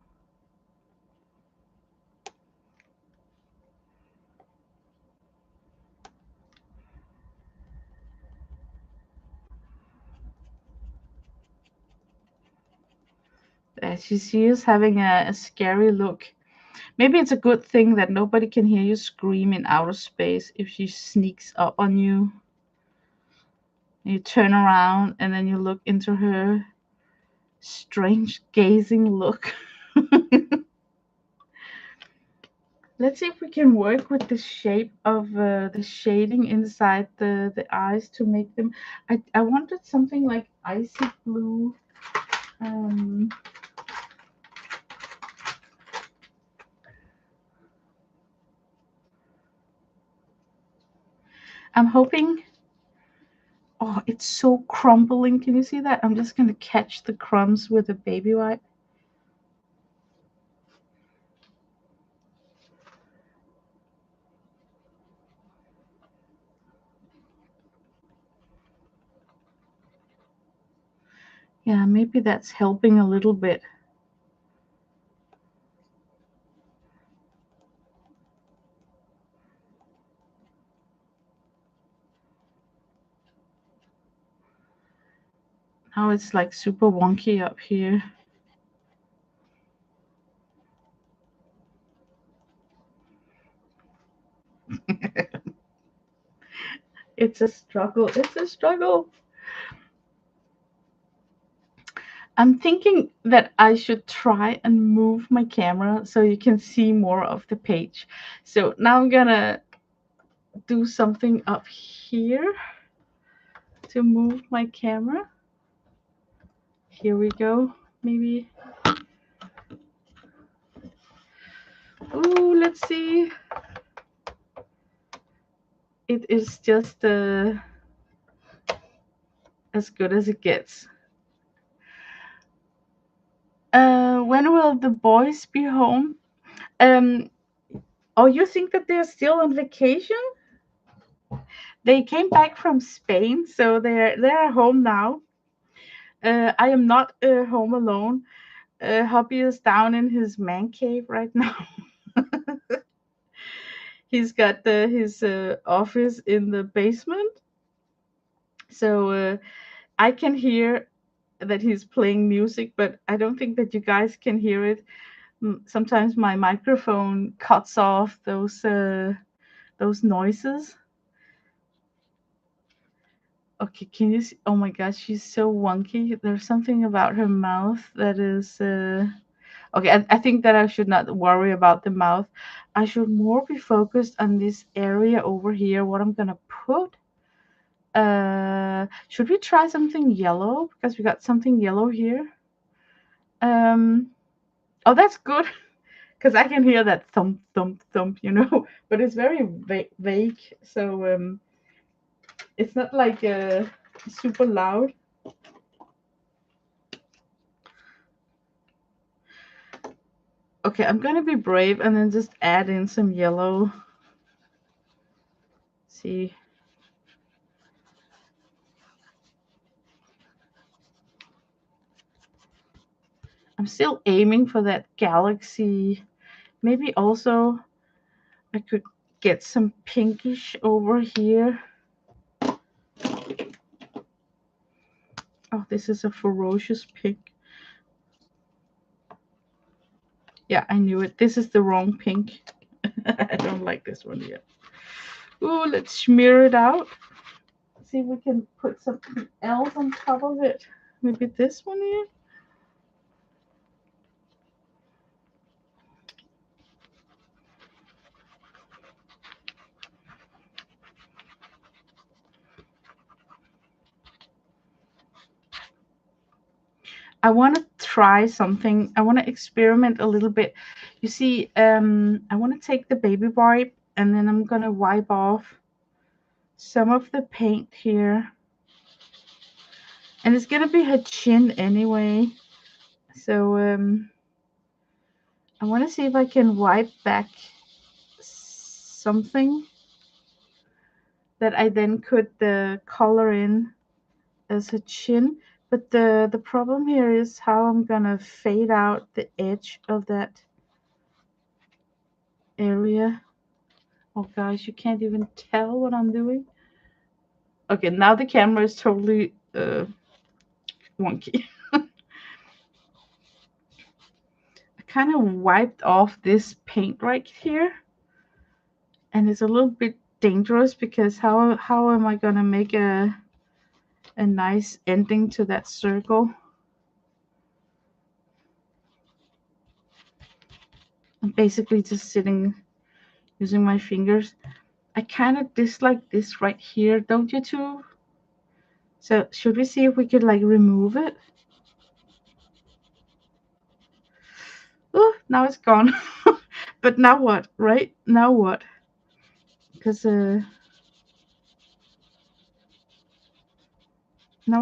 She is having a scary look. Maybe it's a good thing that nobody can hear you scream in outer space if she sneaks up on you. You turn around and then you look into her strange gazing look. Let's see if we can work with the shape of the shading inside the eyes to make them. I wanted something like icy blue. Um, I'm hoping. Oh, it's so crumbling. Can you see that? I'm just going to catch the crumbs with a baby wipe. Yeah, maybe that's helping a little bit. Now it's like super wonky up here. It's a struggle. It's a struggle. I'm thinking that I should try and move my camera so you can see more of the page. So now I'm gonna do something up here to move my camera. Here we go. Maybe. Ooh, let's see. It is just as good as it gets. When will the boys be home? Um, oh, you think that they're still on vacation? They came back from Spain, so they're home now. I am not home alone. Hubby is down in his man cave right now. He's got his office in the basement, so I can hear that he's playing music, but I don't think that you guys can hear it. Sometimes my microphone cuts off those noises. Okay, can you see? Oh my gosh, she's so wonky. There's something about her mouth that is. Okay, I think that I should not worry about the mouth. I should more be focused on this area over here, what I'm gonna put. Should we try something yellow? Because we got something yellow here. Um, oh, that's good. Because I can hear that thump, thump, thump, but it's very vague. So it's not like super loud. Okay, I'm gonna be brave and then just add in some yellow. See. I'm still aiming for that galaxy. Maybe also I could get some pinkish over here. Oh, this is a ferocious pink. Yeah, I knew it. This is the wrong pink. I don't like this one yet. Ooh, let's smear it out. See if we can put something else on top of it. Maybe this one here. I want to try something. I want to experiment a little bit. You see, I want to take the baby wipe and then I'm going to wipe off some of the paint here. And it's going to be her chin anyway. So I want to see if I can wipe back something that I then could color in as her chin. But the problem here is how I'm going to fade out the edge of that area. Oh gosh, you can't even tell what I'm doing. Okay, now the camera is totally wonky. I kind of wiped off this paint right here. And it's a little bit dangerous because how am I gonna make a nice ending to that circle? I'm basically just sitting using my fingers. I kind of dislike this right here, don't you too? So should we see if we could like remove it? Oh, now it's gone. But now what, right? Now what? Because now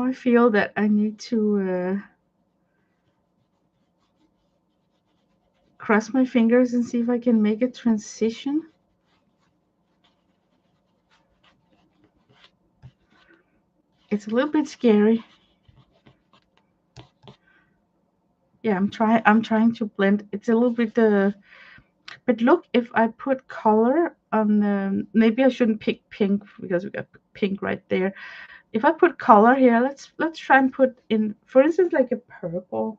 I feel that I need to cross my fingers and see if I can make a transition. It's a little bit scary. Yeah, I'm trying to blend. It's a little bit but look, if I put color on the, maybe I shouldn't pick pink because we got pink right there. If I put color here, let's try and put in, for instance, like a purple.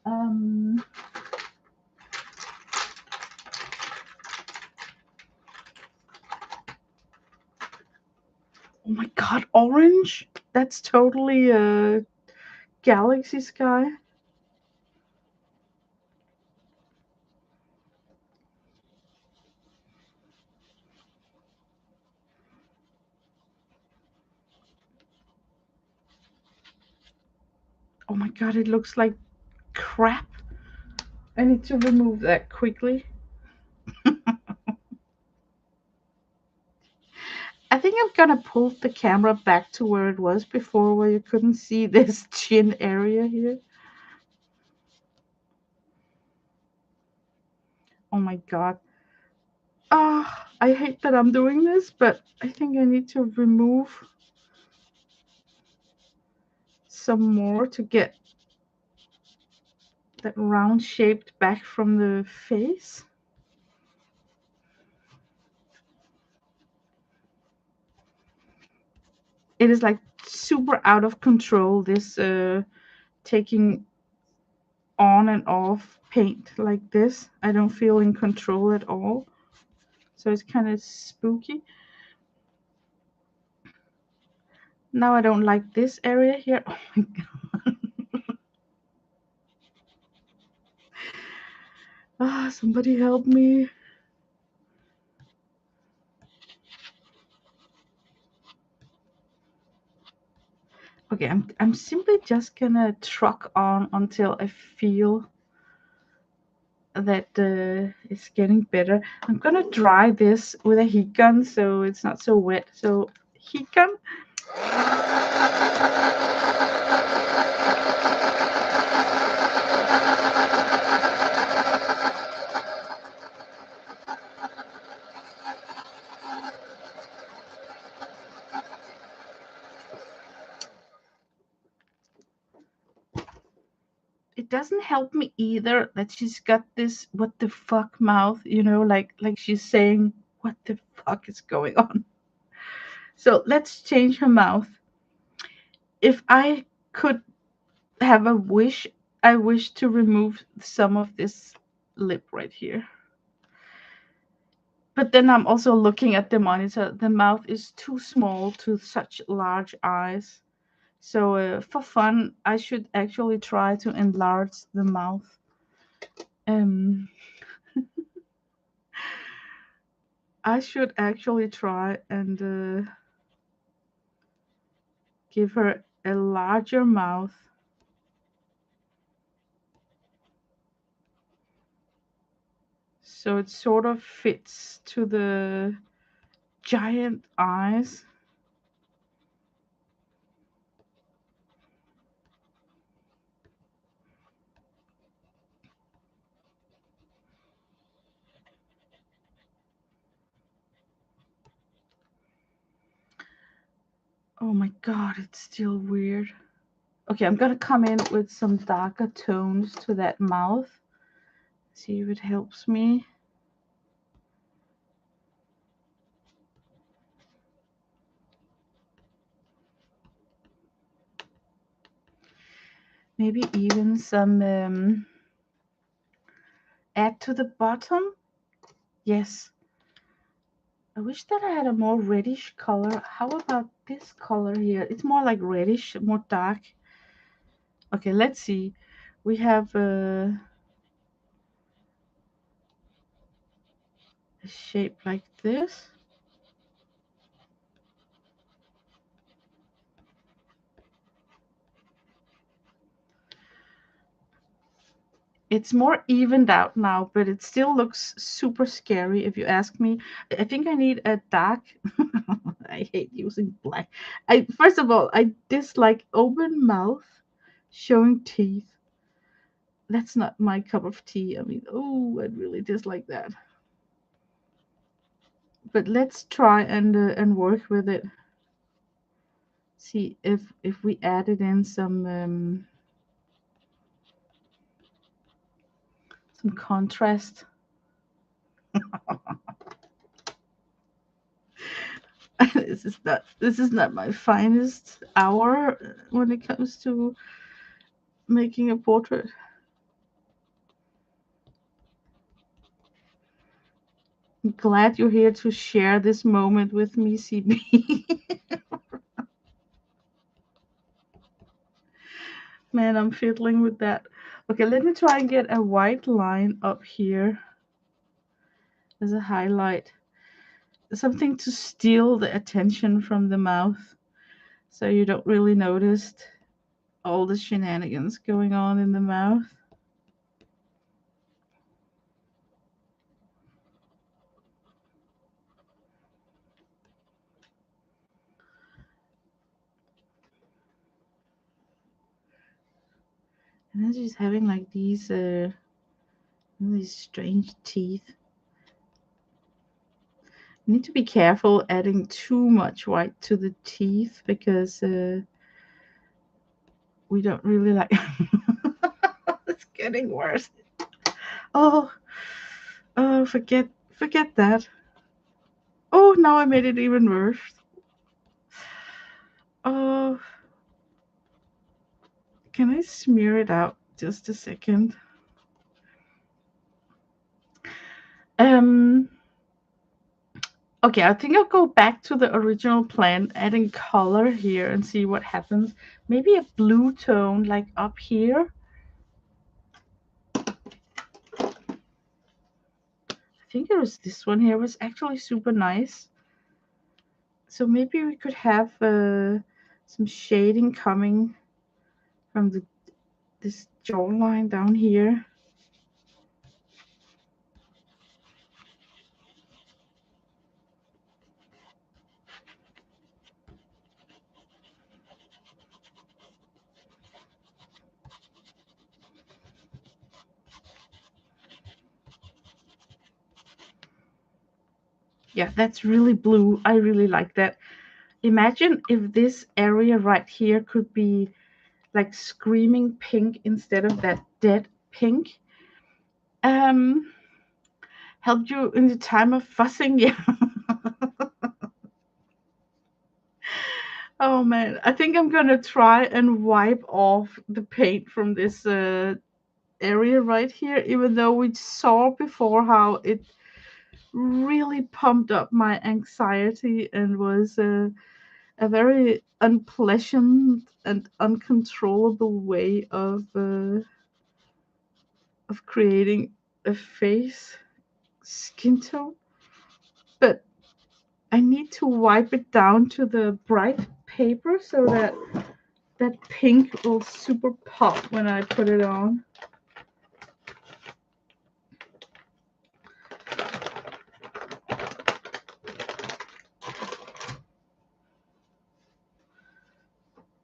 Um Oh my god, orange? That's totally a galaxy sky. Oh my god, it looks like crap. I need to remove that quickly. I think I'm gonna pull the camera back to where it was before, where you couldn't see this chin area here. Oh my god. Ah, I hate that I'm doing this, but I think I need to remove some more to get that round shaped back from the face. It is like super out of control, this taking on and off paint like this. I don't feel in control at all. So it's kind of spooky. Now I don't like this area here. Oh my god. Ah, somebody help me. Okay, I'm simply just gonna truck on until I feel that it's getting better. I'm gonna dry this with a heat gun so it's not so wet. So heat gun. It doesn't help me either that she's got this what the fuck mouth, like she's saying what the fuck is going on. So let's change her mouth. If I could have a wish, I wish to remove some of this lip right here. But then I'm also looking at the monitor. The mouth is too small to such large eyes. So for fun, I should actually try to enlarge the mouth. Um, I should actually try and give her a larger mouth. So it sort of fits to the giant eyes. Oh my god, it's still weird. Okay, I'm gonna come in with some darker tones to that mouth. See if it helps me. Maybe even some add to the bottom. Yes. I wish that I had a more reddish color. How about this color here? It's more like reddish, more dark. Okay, let's see. We have a shape like this. It's more evened out now, but it still looks super scary if you ask me. I think I need a dark. I hate using black. First of all, I dislike open mouth showing teeth. That's not my cup of tea. I mean, oh, I really dislike that. But let's try and work with it. See if we added in some contrast. This is not my finest hour when it comes to making a portrait. I'm glad you're here to share this moment with me, CB. Man, I'm fiddling with that. Okay, let me try and get a white line up here as a highlight. Something to steal the attention from the mouth so you don't really notice all the shenanigans going on in the mouth. And then she's having like these strange teeth. You need to be careful adding too much white to the teeth because we don't really like. It's getting worse. Oh, oh, forget that. Oh, now I made it even worse. Oh, can I smear it out just a second? Um. Okay, I think I'll go back to the original plan, adding color here and see what happens. Maybe a blue tone like up here. I think it was this one here was actually super nice. So maybe we could have some shading coming from this jawline down here. Yeah, that's really blue. I really like that. Imagine if this area right here could be like screaming pink instead of that dead pink. Helped you in the time of fussing. Yeah. Oh man, I think I'm gonna try and wipe off the paint from this area right here, even though we saw before how it really pumped up my anxiety and was a very unpleasant and uncontrollable way of creating a face skin tone. But I need to wipe it down to the bright paper so that that pink will super pop when I put it on.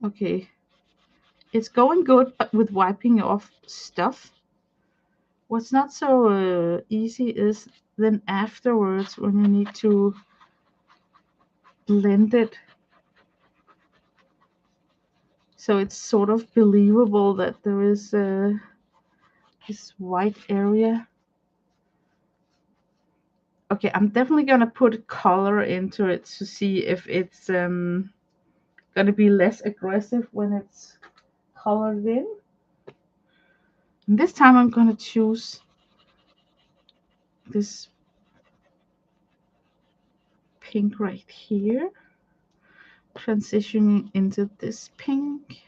Okay, it's going good with wiping off stuff. What's not so easy is then afterwards when you need to blend it so it's sort of believable that there is this white area. Okay, I'm definitely gonna put color into it to see if it's gonna be less aggressive when it's colored in. And this time I'm gonna choose this pink right here, transitioning into this pink.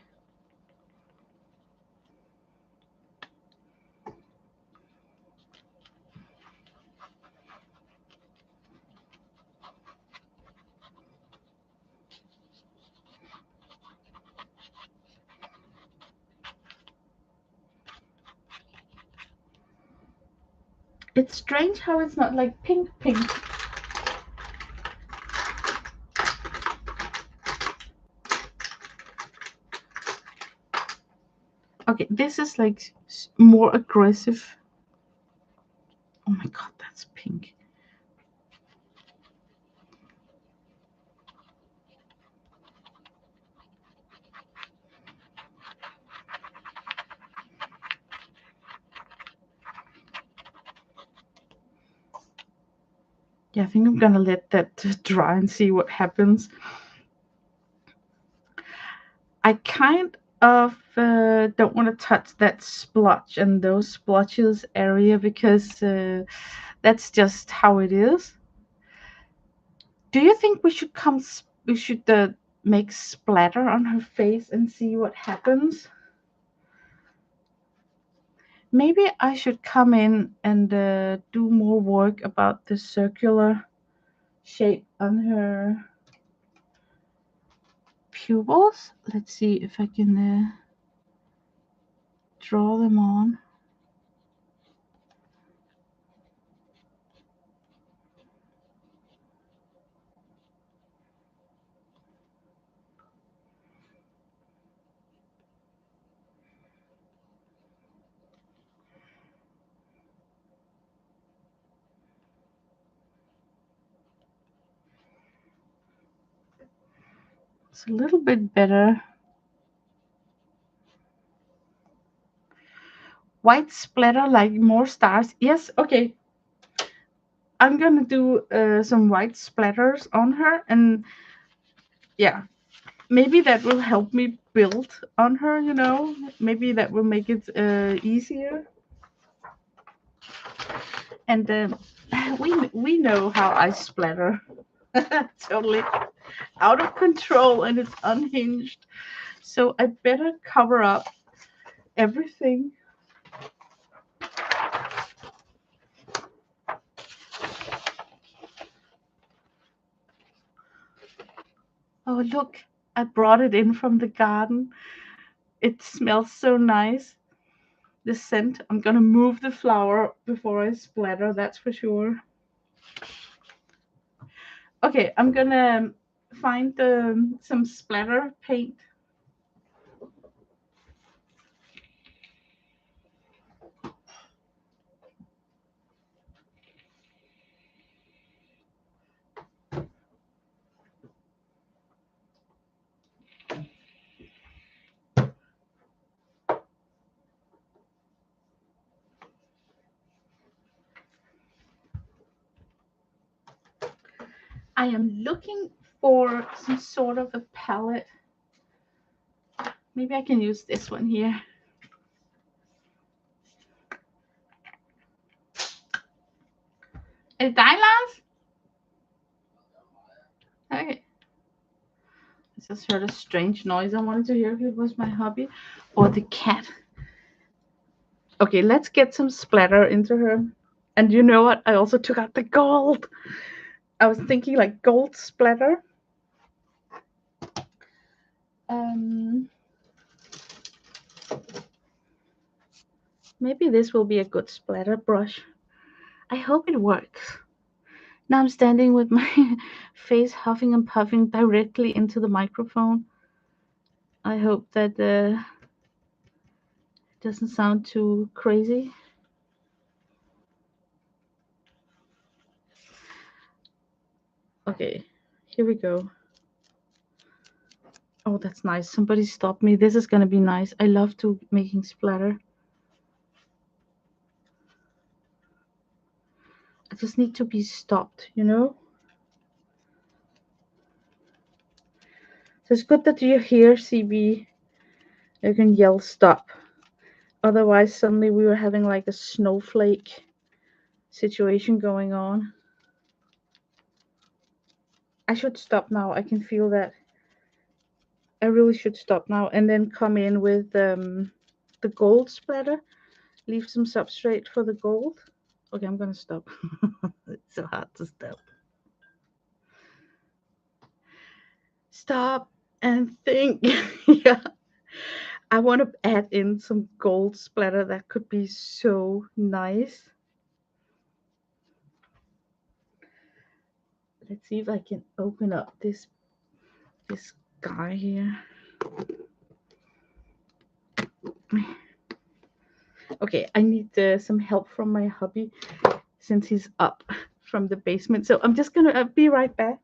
It's strange how it's not like pink pink. Okay, this is like more aggressive. Oh my god, that's pink. Yeah, I think I'm gonna let that dry and see what happens. I kind of don't want to touch that splotch and those splotches area because that's just how it is. Do you think we should make splatter on her face and see what happens? Maybe I should come in and do more work about the circular shape on her pupils. Let's see if I can draw them on. It's a little bit better. White splatter, like more stars. Yes, okay. I'm gonna do some white splatters on her, and yeah, maybe that will help me build on her. Maybe that will make it easier. And we know how I splatter. Totally out of control, and it's unhinged. So I better cover up everything. Oh, look, I brought it in from the garden. It smells so nice. The scent. I'm gonna move the flower before I splatter, that's for sure. Okay, I'm gonna find some splatter paint. I am looking for some sort of a palette. Maybe I can use this one here. Er det dig, Lars? Okay. I just heard a strange noise. I wanted to hear if it was my hubby or the cat. Okay, let's get some splatter into her. And you know what? I also took out the gold. I was thinking like gold splatter. Maybe this will be a good splatter brush. I hope it works. Now I'm standing with my face huffing and puffing directly into the microphone. I hope that doesn't sound too crazy. Okay, here we go. Oh, that's nice. Somebody stop me. This is gonna be nice. I love making splatter. I just need to be stopped, you know? So it's good that you hear CB. You can yell stop. Otherwise, suddenly we were having like a snowflake situation going on. I should stop now. I can feel that. I really should stop now and then come in with the gold splatter. Leave some substrate for the gold. Okay, I'm gonna stop. It's so hard to stop. Stop and think. Yeah. I want to add in some gold splatter. That could be so nice. Let's see if I can open up this guy here. Okay, I need some help from my hubby since he's up from the basement. So I'm just gonna be right back.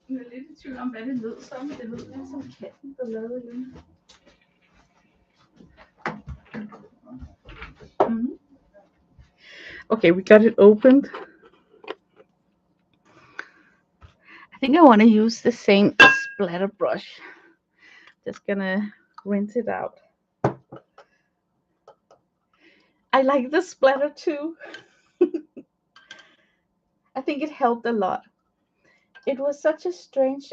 Jeg er lidt i tvivl om, hvad det lød som. Det lød lidt som katten, der lavede den. Okay, we got it opened. I think I want to use the same splatter brush. Just gonna rinse it out. I like the splatter too. I think it helped a lot. It was such a strange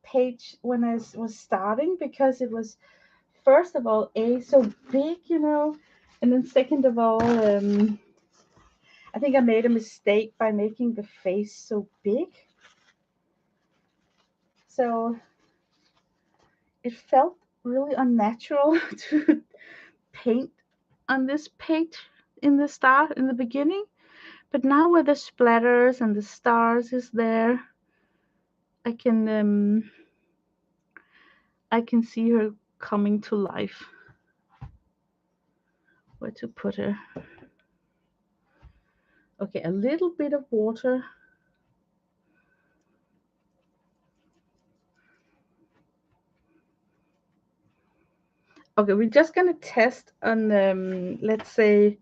page when I was starting because it was, first of all, so big, you know, and then second of all, I think I made a mistake by making the face so big. So it felt really unnatural to paint on this page in the beginning. But now where the splatters and the stars is there, I can see her coming to life. Where to put her? Okay, a little bit of water. Okay, we're just gonna test on let's say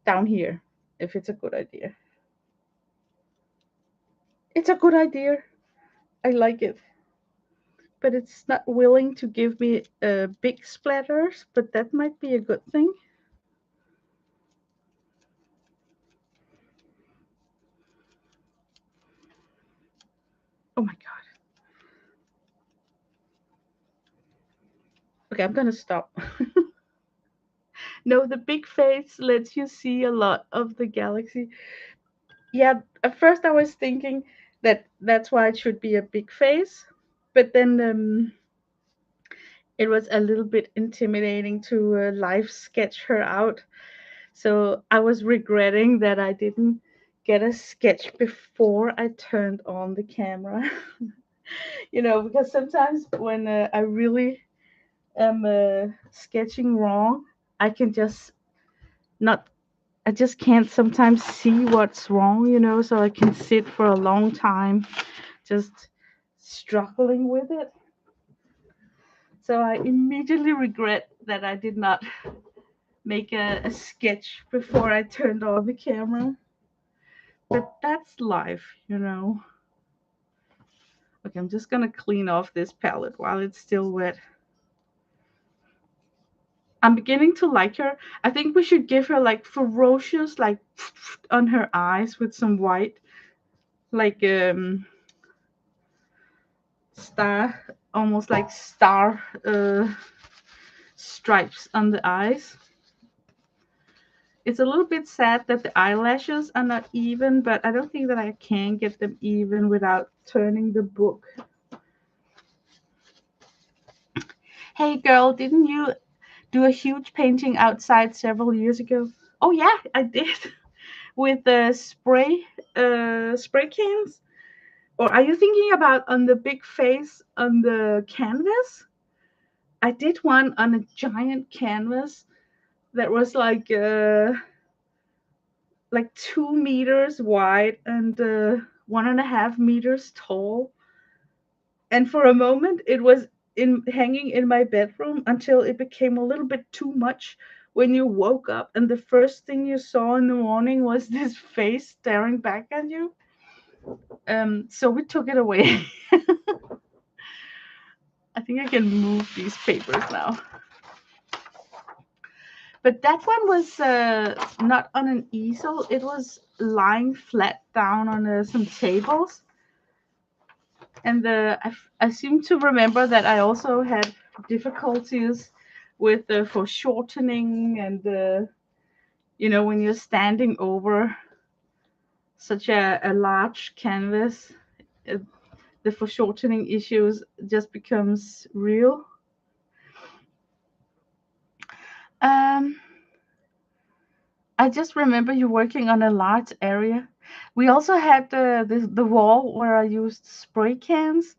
down here if it's a good idea. It's a good idea. I like it, but it's not willing to give me big splatters, but that might be a good thing. Oh my god. Okay, I'm gonna stop. No, the big face lets you see a lot of the galaxy. Yeah, at first I was thinking that that's why it should be a big face, but then it was a little bit intimidating to live sketch her out. So I was regretting that I didn't get a sketch before I turned on the camera. Because sometimes when I really am sketching wrong, I can just not, I just can't sometimes see what's wrong, so I can sit for a long time just struggling with it. So I immediately regret that I did not make a sketch before I turned on the camera. But that's life. Okay, I'm just gonna clean off this palette while it's still wet. I'm beginning to like her. I think we should give her like ferocious, like on her eyes with some white, like star, almost like star stripes on the eyes. It's a little bit sad that the eyelashes are not even, but I don't think that I can get them even without turning the book. Hey girl, didn't you do a huge painting outside several years ago? Oh yeah, I did. With the spray cans. Or are you thinking about on the big face on the canvas? I did one on a giant canvas that was like 2 meters wide and 1.5 meters tall. And for a moment, it was in hanging in my bedroom until it became a little bit too much when you woke up and the first thing you saw in the morning was this face staring back at you. So we took it away. I think I can move these papers now. But that one was not on an easel. It was lying flat down on some tables. And I seem to remember that I also had difficulties with foreshortening and when you're standing over such a large canvas, uh, the foreshortening issues just becomes real. Um, I just remember you working on a large area. We also had the wall where I used spray cans,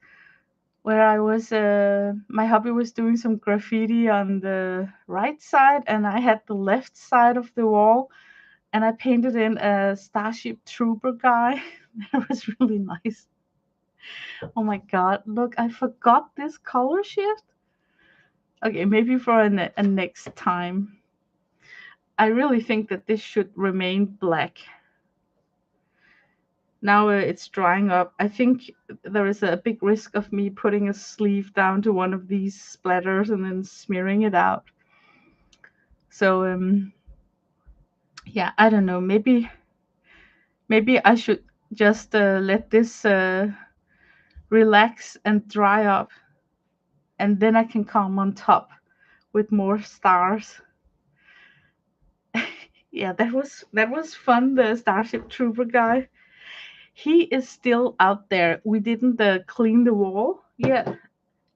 where I was my hubby was doing some graffiti on the right side, and I had the left side of the wall, and I painted in a Starship Trooper guy. That was really nice. Oh my god! Look, I forgot this color shift. Okay, maybe for a next time. I really think that this should remain black. Now it's drying up. I think there is a big risk of me putting a sleeve down to one of these splatters and then smearing it out. So yeah, I don't know. Maybe I should just let this relax and dry up, and then I can come on top with more stars. Yeah, that was fun. The Starship Trooper guy. He is still out there. We didn't clean the wall yet,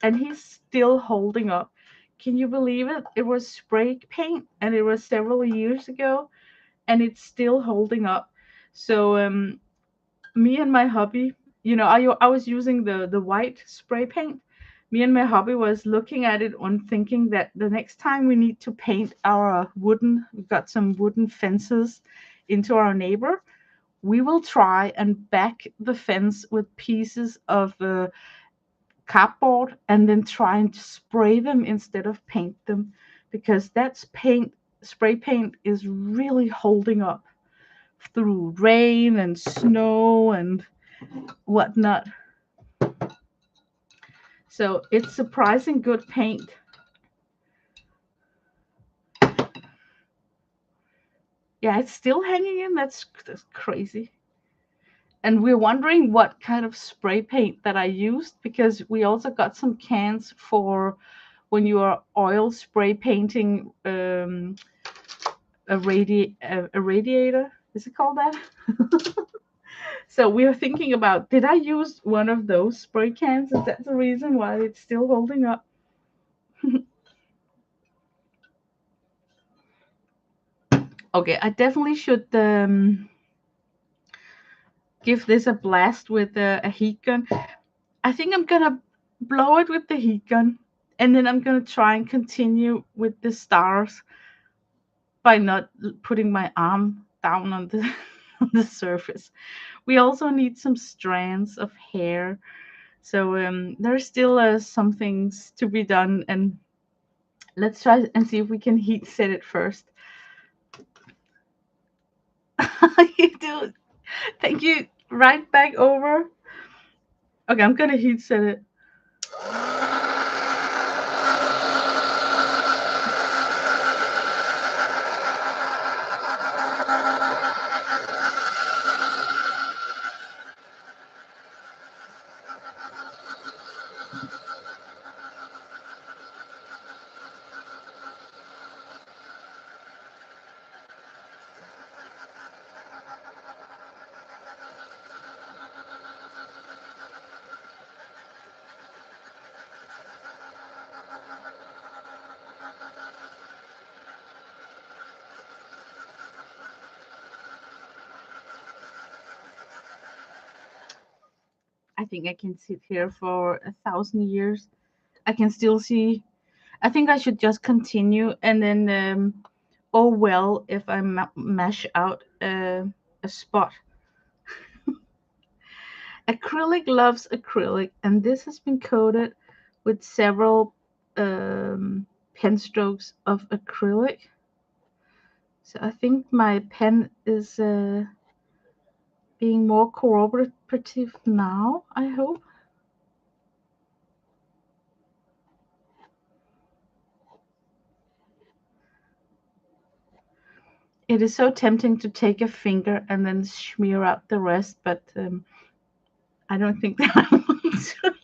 and he's still holding up. Can you believe it? It was spray paint, and it was several years ago, and it's still holding up. So me and my hubby, I was using the white spray paint. Me and my hubby was looking at it and thinking that the next time we need to paint our we've got some wooden fences into our neighbor, we will try and back the fence with pieces of cardboard and then try and spray them instead of paint them, because that's paint spray paint is really holding up through rain and snow and whatnot. So it's surprising good paint. Yeah, it's still hanging in. That's crazy. And we're wondering what kind of spray paint that I used, because we also got some cans for when you are oil spray painting a radiator. Is it called that? So we are thinking about, did I use one of those spray cans? Is that the reason why it's still holding up? Okay, I definitely should give this a blast with a heat gun. I think I'm gonna blow it with the heat gun, and then I'm gonna try and continue with the stars by not putting my arm down on the on the surface. We also need some strands of hair, so there's still some things to be done, and let's try and see if we can heat set it first. You do. Thank you. Right back over. Okay, I'm gonna heat set it. I think I can sit here for 1,000 years. I can still see. I think I should just continue, and then oh well if I mash out a spot. Acrylic loves acrylic, and this has been coated with several pen strokes of acrylic. So I think my pen is being more cooperative now, I hope. It is so tempting to take a finger and then smear out the rest, but I don't think that I want to.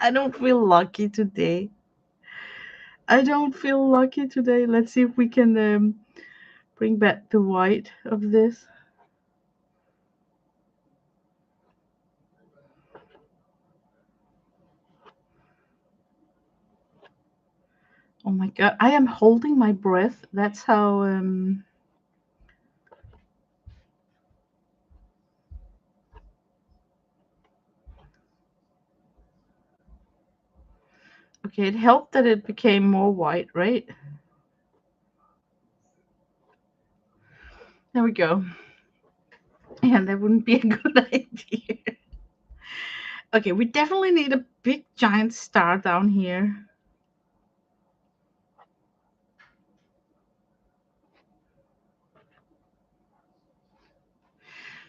I don't feel lucky today. I don't feel lucky today. Let's see if we can bring back the white of this. Oh my god, I am holding my breath. That's how okay, it helped that it became more white, right? There we go. Yeah, that wouldn't be a good idea. Okay, we definitely need a big giant star down here.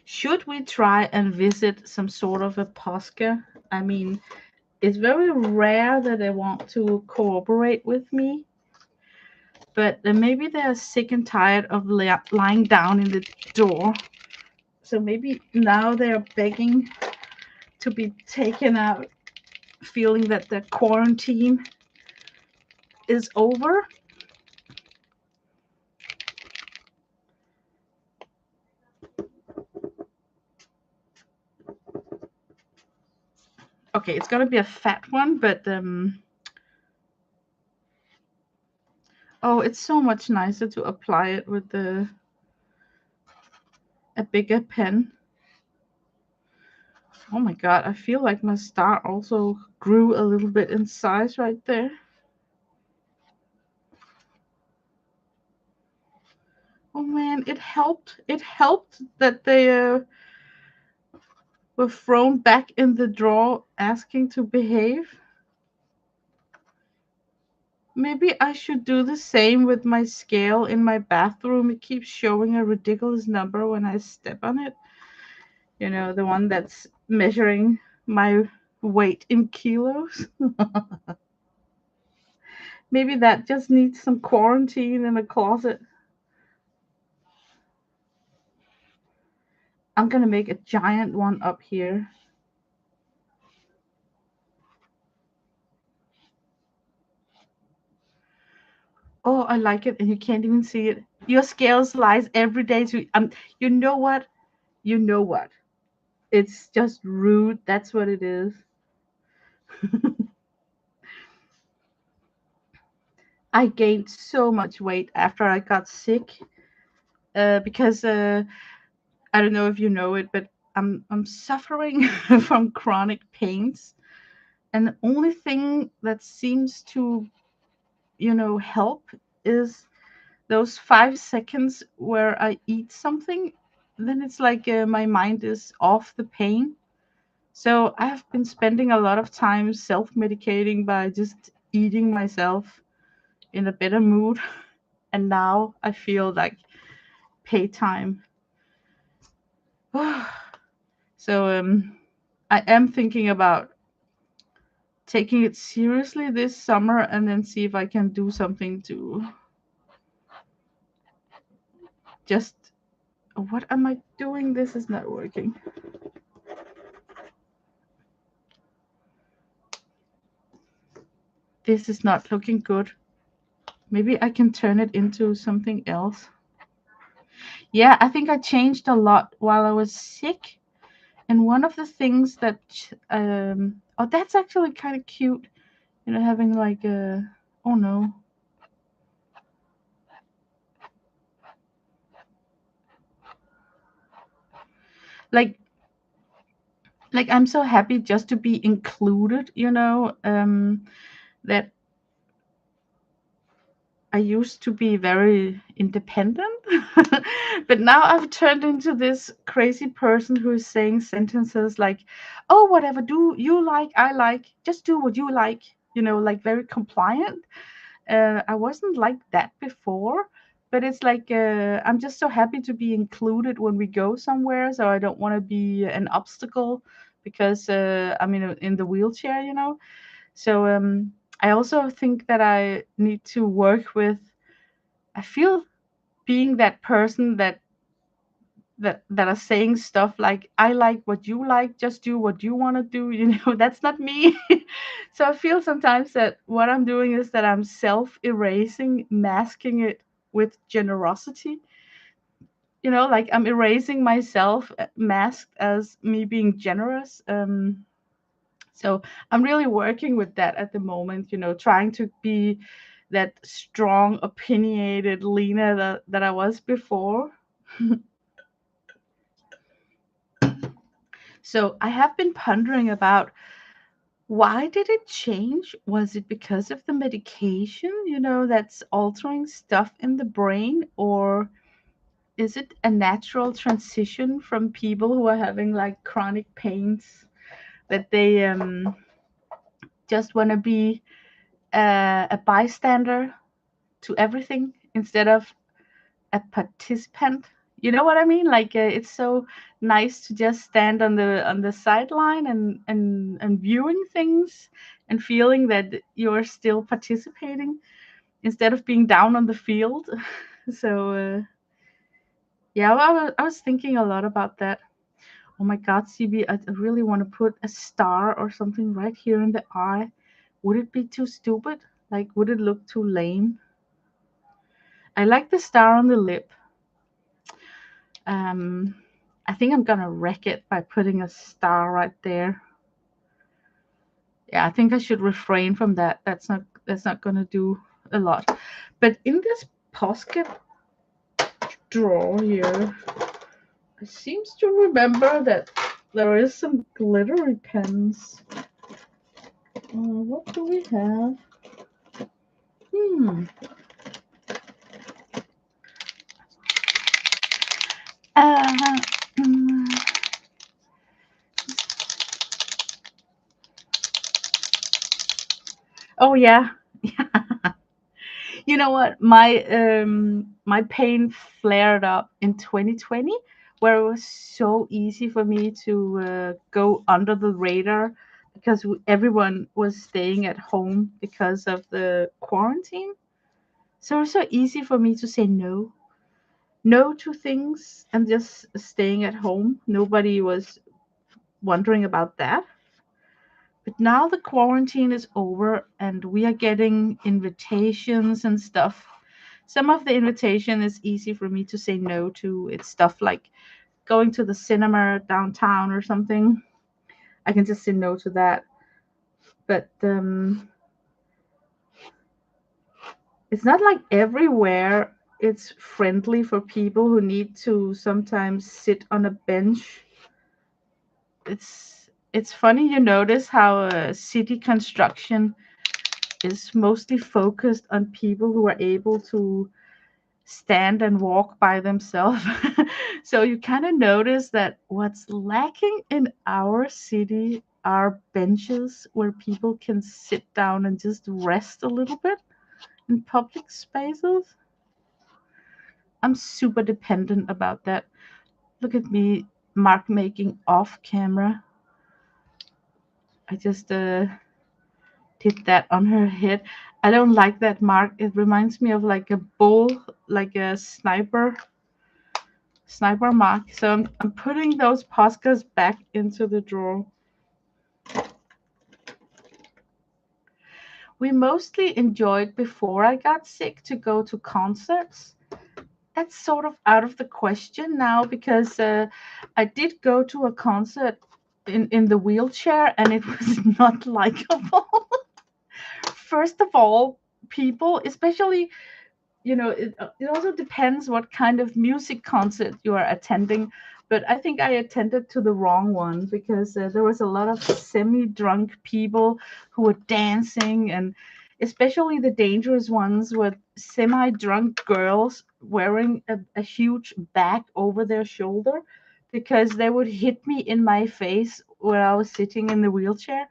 Should we try and visit some sort of a Posca? I mean, it's very rare that they want to cooperate with me, but maybe they're sick and tired of lying down in the door. So maybe now they're begging to be taken out, feeling that the quarantine is over. Okay, it's gonna be a fat one, but oh, it's so much nicer to apply it with a bigger pen. Oh my god, I feel like my star also grew a little bit in size right there. Oh man, it helped. It helped that they were thrown back in the drawer asking to behave. Maybe I should do the same with my scale in my bathroom. It keeps showing a ridiculous number when I step on it. You know, the one that's measuring my weight in kilos. Maybe that just needs some quarantine in a closet. I'm gonna make a giant one up here. Oh, I like it, and you can't even see it. Your scales lies every day to you know what? You know what? It's just rude. That's what it is. I gained so much weight after I got sick because I don't know if you know it, but I'm suffering from chronic pains, and the only thing that seems to help is those 5 seconds where I eat something. Then it's like my mind is off the pain. So I have been spending a lot of time self-medicating by just eating myself in a better mood, and now I feel like paytime. So I am thinking about taking it seriously this summer and then see if I can do something to just. What am I doing? This is not working. This is not looking good. Maybe I can turn it into something else. Yeah, I think I changed a lot while I was sick. And one of the things that, oh, that's actually kind of cute. Having like a, oh no. Like, I'm so happy just to be included, that I used to be very independent, but now I've turned into this crazy person who is saying sentences like, "Oh, whatever do you like, I like. Just do what you like." Like very compliant. I wasn't like that before, but it's like I'm just so happy to be included when we go somewhere. So I don't want to be an obstacle because I'm in the wheelchair. So I also think that I need to work with. I feel being that person that are saying stuff like I like what you like, just do what you want to do. That's not me. So I feel sometimes that what I'm doing is that I'm self-erasing, masking it with generosity. Like I'm erasing myself, masked as me being generous. So I'm really working with that at the moment, trying to be that strong, opinionated Lena that I was before. So I have been pondering about why did it change? Was it because of the medication, that's altering stuff in the brain? Or is it a natural transition from people who are having like chronic pains that they just want to be a bystander to everything instead of a participant? You know what I mean? Like it's so nice to just stand on the sideline and viewing things and feeling that you're still participating instead of being down on the field. So yeah, I was thinking a lot about that. Oh my God, CB, I really want to put a star or something right here in the eye. Would it be too stupid? Like, would it look too lame? I like the star on the lip. Um, I think I'm gonna wreck it by putting a star right there. Yeah, I think I should refrain from that. That's not gonna do a lot. But in this pocket drawer here, I seems to remember that there is some glittery pens. What do we have? Hmm. Uh, mm, oh yeah. You know what? My pain flared up in 2020, where it was so easy for me to go under the radar because everyone was staying at home because of the quarantine. So it's so easy for me to say no to things and just staying at home. Nobody was wondering about that. But now the quarantine is over and we are getting invitations and stuff. Some of the invitation is easy for me to say no to. It's stuff like going to the cinema downtown or something. I can just say no to that. But it's not like everywhere it's friendly for people who need to sometimes sit on a bench. It's funny you notice how city construction is mostly focused on people who are able to stand and walk by themselves. So you kind of notice that what's lacking in our city are benches where people can sit down and just rest a little bit in public spaces. I'm super dependent about that. Look at me mark making off camera. I just did that on her head. I don't like that mark. It reminds me of like a bull, like a sniper mark. So I'm putting those Poscas back into the drawer. We mostly enjoyed before I got sick to go to concerts. That's sort of out of the question now because I did go to a concert in the wheelchair and it was not likable. First of all, people, especially, it also depends what kind of music concert you are attending. But I think I attended to the wrong one because there was a lot of semi-drunk people who were dancing, and especially the dangerous ones were semi-drunk girls wearing a huge bag over their shoulder because they would hit me in my face where I was sitting in the wheelchair.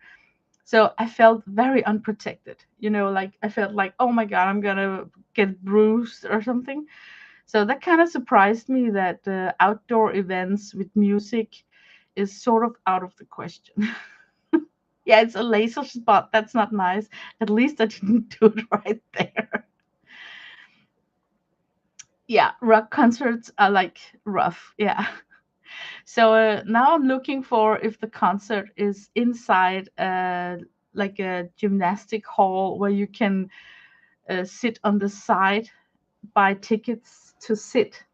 So I felt very unprotected. Like I felt like, oh my God, I'm gonna get bruised or something. So that kind of surprised me that outdoor events with music is sort of out of the question. Yeah, it's a laser spot. That's not nice. At least I didn't do it right there. Yeah, rock concerts are like rough. Yeah. So now I'm looking for if the concert is inside like a gymnastic hall where you can sit on the side, buy tickets to sit.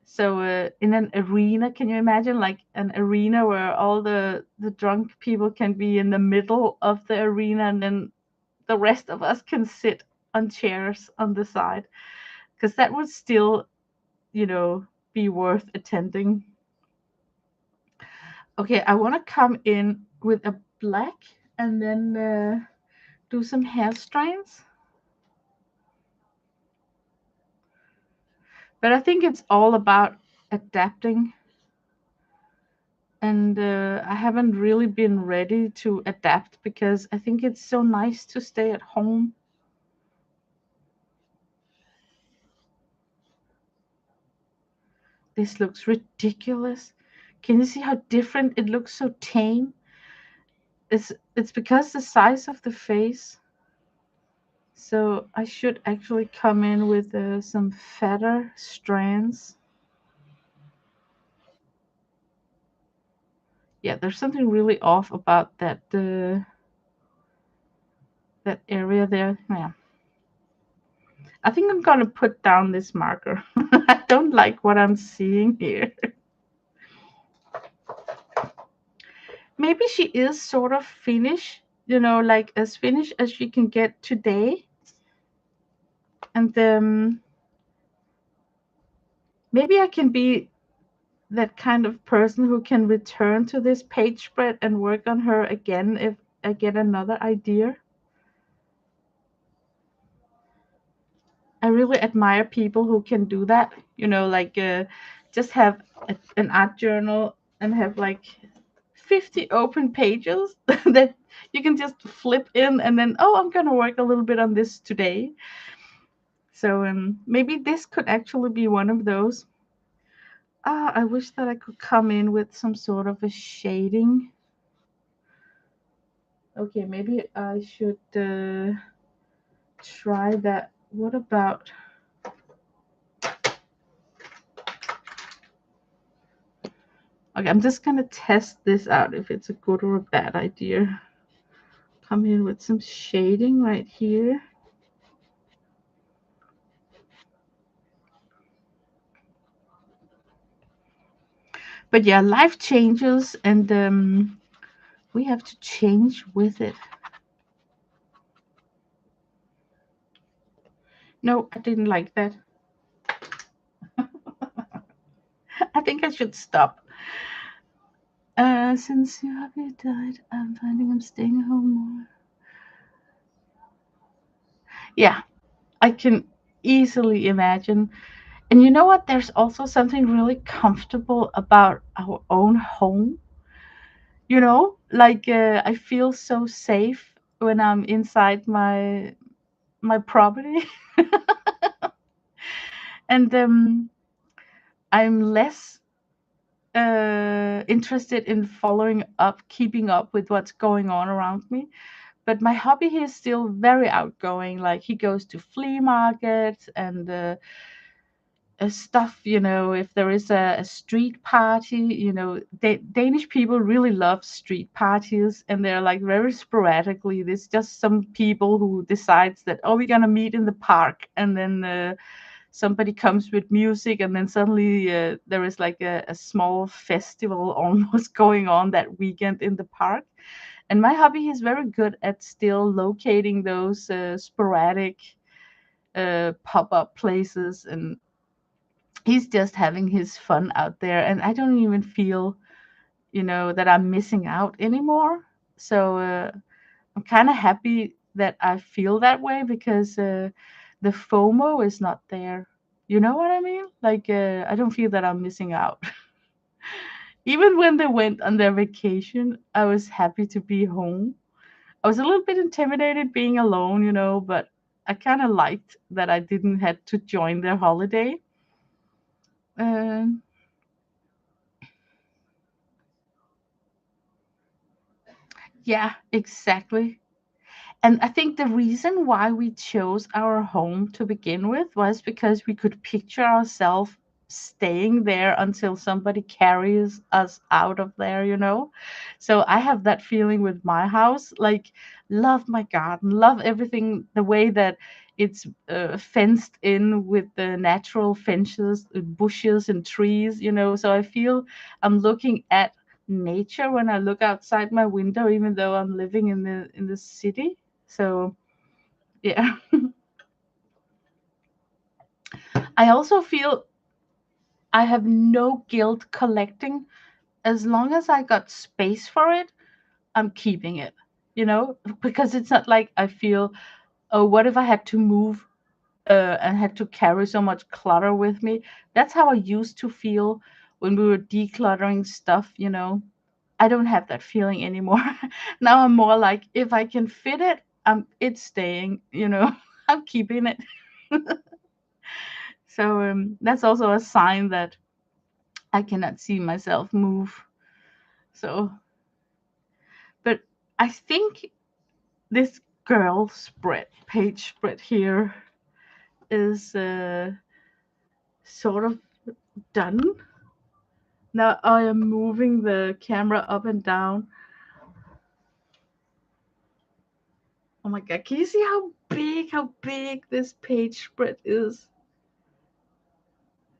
So in an arena, can you imagine like an arena where all the drunk people can be in the middle of the arena and then the rest of us can sit on chairs on the side? Because that would still, be worth attending. Okay, I want to come in with a black and then do some hair strands. But I think it's all about adapting. And I haven't really been ready to adapt because I think it's so nice to stay at home. This looks ridiculous. Can you see how different it looks? So tame. It's because the size of the face. So I should actually come in with some fatter strands. Yeah, there's something really off about that area there. Yeah. I think I'm gonna put down this marker. I don't like what I'm seeing here. Maybe she is sort of Finnish, like as Finnish as she can get today. And maybe I can be that kind of person who can return to this page spread and work on her again if I get another idea. I really admire people who can do that, like just have an art journal and have like 50 open pages that you can just flip in and then, oh, I'm going to work a little bit on this today. So maybe this could actually be one of those. I wish that I could come in with some sort of a shading. Okay, maybe I should try that. What about? Okay, I'm just gonna test this out if it's a good or a bad idea. Come in with some shading right here. But yeah, life changes, and we have to change with it. No, I didn't like that. I think I should stop. Since your hubby died, I'm finding I'm staying home more. Yeah, I can easily imagine. And you know what? There's also something really comfortable about our own home. Like I feel so safe when I'm inside my property, and I'm less interested in keeping up with what's going on around me. But my hobby, he is still very outgoing. Like he goes to flea markets and stuff. If there is a street party, Danish people really love street parties, and they're like very sporadically. There's just some people who decides that, oh, we're gonna meet in the park, and then somebody comes with music, and then suddenly there is like a small festival almost going on that weekend in the park. And my hobby is very good at still locating those sporadic pop-up places, and he's just having his fun out there, and I don't even feel that I'm missing out anymore. So I'm kind of happy that I feel that way, because the FOMO is not there. You know what I mean? Like I don't feel that I'm missing out. Even when they went on their vacation, I was happy to be home. I was a little bit intimidated being alone, but I kind of liked that I didn't have to join their holiday. Um, yeah, exactly. And I think the reason why we chose our home to begin with was because we could picture ourselves staying there until somebody carries us out of there. So I have that feeling with my house. Like, love my garden, love everything the way that it's fenced in with the natural fences, bushes, and trees. So I feel I'm looking at nature when I look outside my window, even though I'm living in the city. So yeah, I also feel I have no guilt collecting. As long as I got space for it, I'm keeping it, because it's not like I feel, oh, what if I had to move and had to carry so much clutter with me? That's how I used to feel when we were decluttering stuff. I don't have that feeling anymore. Now I'm more like, if I can fit it, it's staying. I'm keeping it. So that's also a sign that I cannot see myself move. So, but I think this girl spread, page spread here, is sort of done. Now I am moving the camera up and down. Oh my god, can you see how big this page spread is?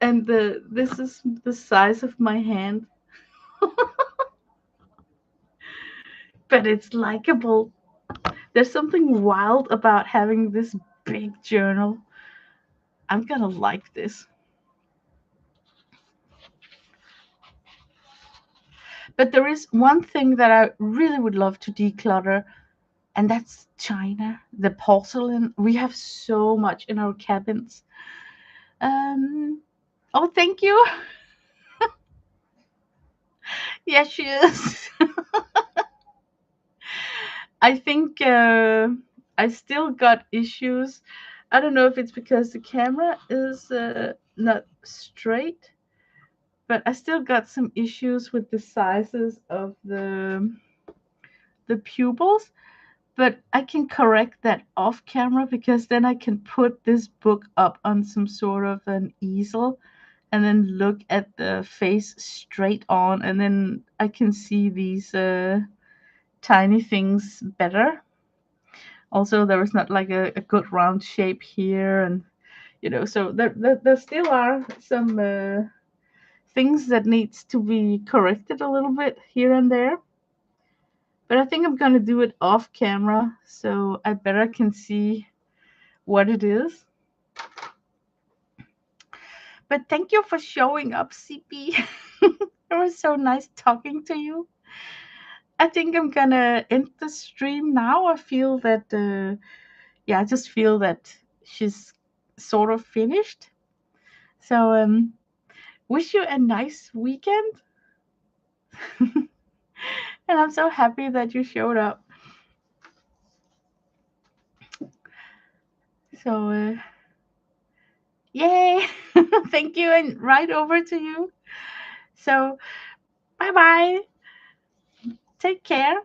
And this is the size of my hand, but it's likable. There's something wild about having this big journal. I'm gonna like this. But there is one thing that I really would love to declutter, and that's China, the porcelain. We have so much in our cabins. Um, oh, thank you. Yes, she is. I think I still got issues. I don't know if it's because the camera is not straight, but I still got some issues with the sizes of the pupils, but I can correct that off camera because then I can put this book up on some sort of an easel and then look at the face straight on, and then I can see these tiny things better. Also, there is not like a good round shape here, and so there still are some things that needs to be corrected a little bit here and there. But I think I'm gonna do it off camera so I better can see what it is. But thank you for showing up, CP. It was so nice talking to you. I think I'm gonna end the stream now. I feel that, yeah, I just feel that she's sort of finished. So, wish you a nice weekend. And I'm so happy that you showed up. So, yay! Thank you, and right over to you. So, bye bye. Take care.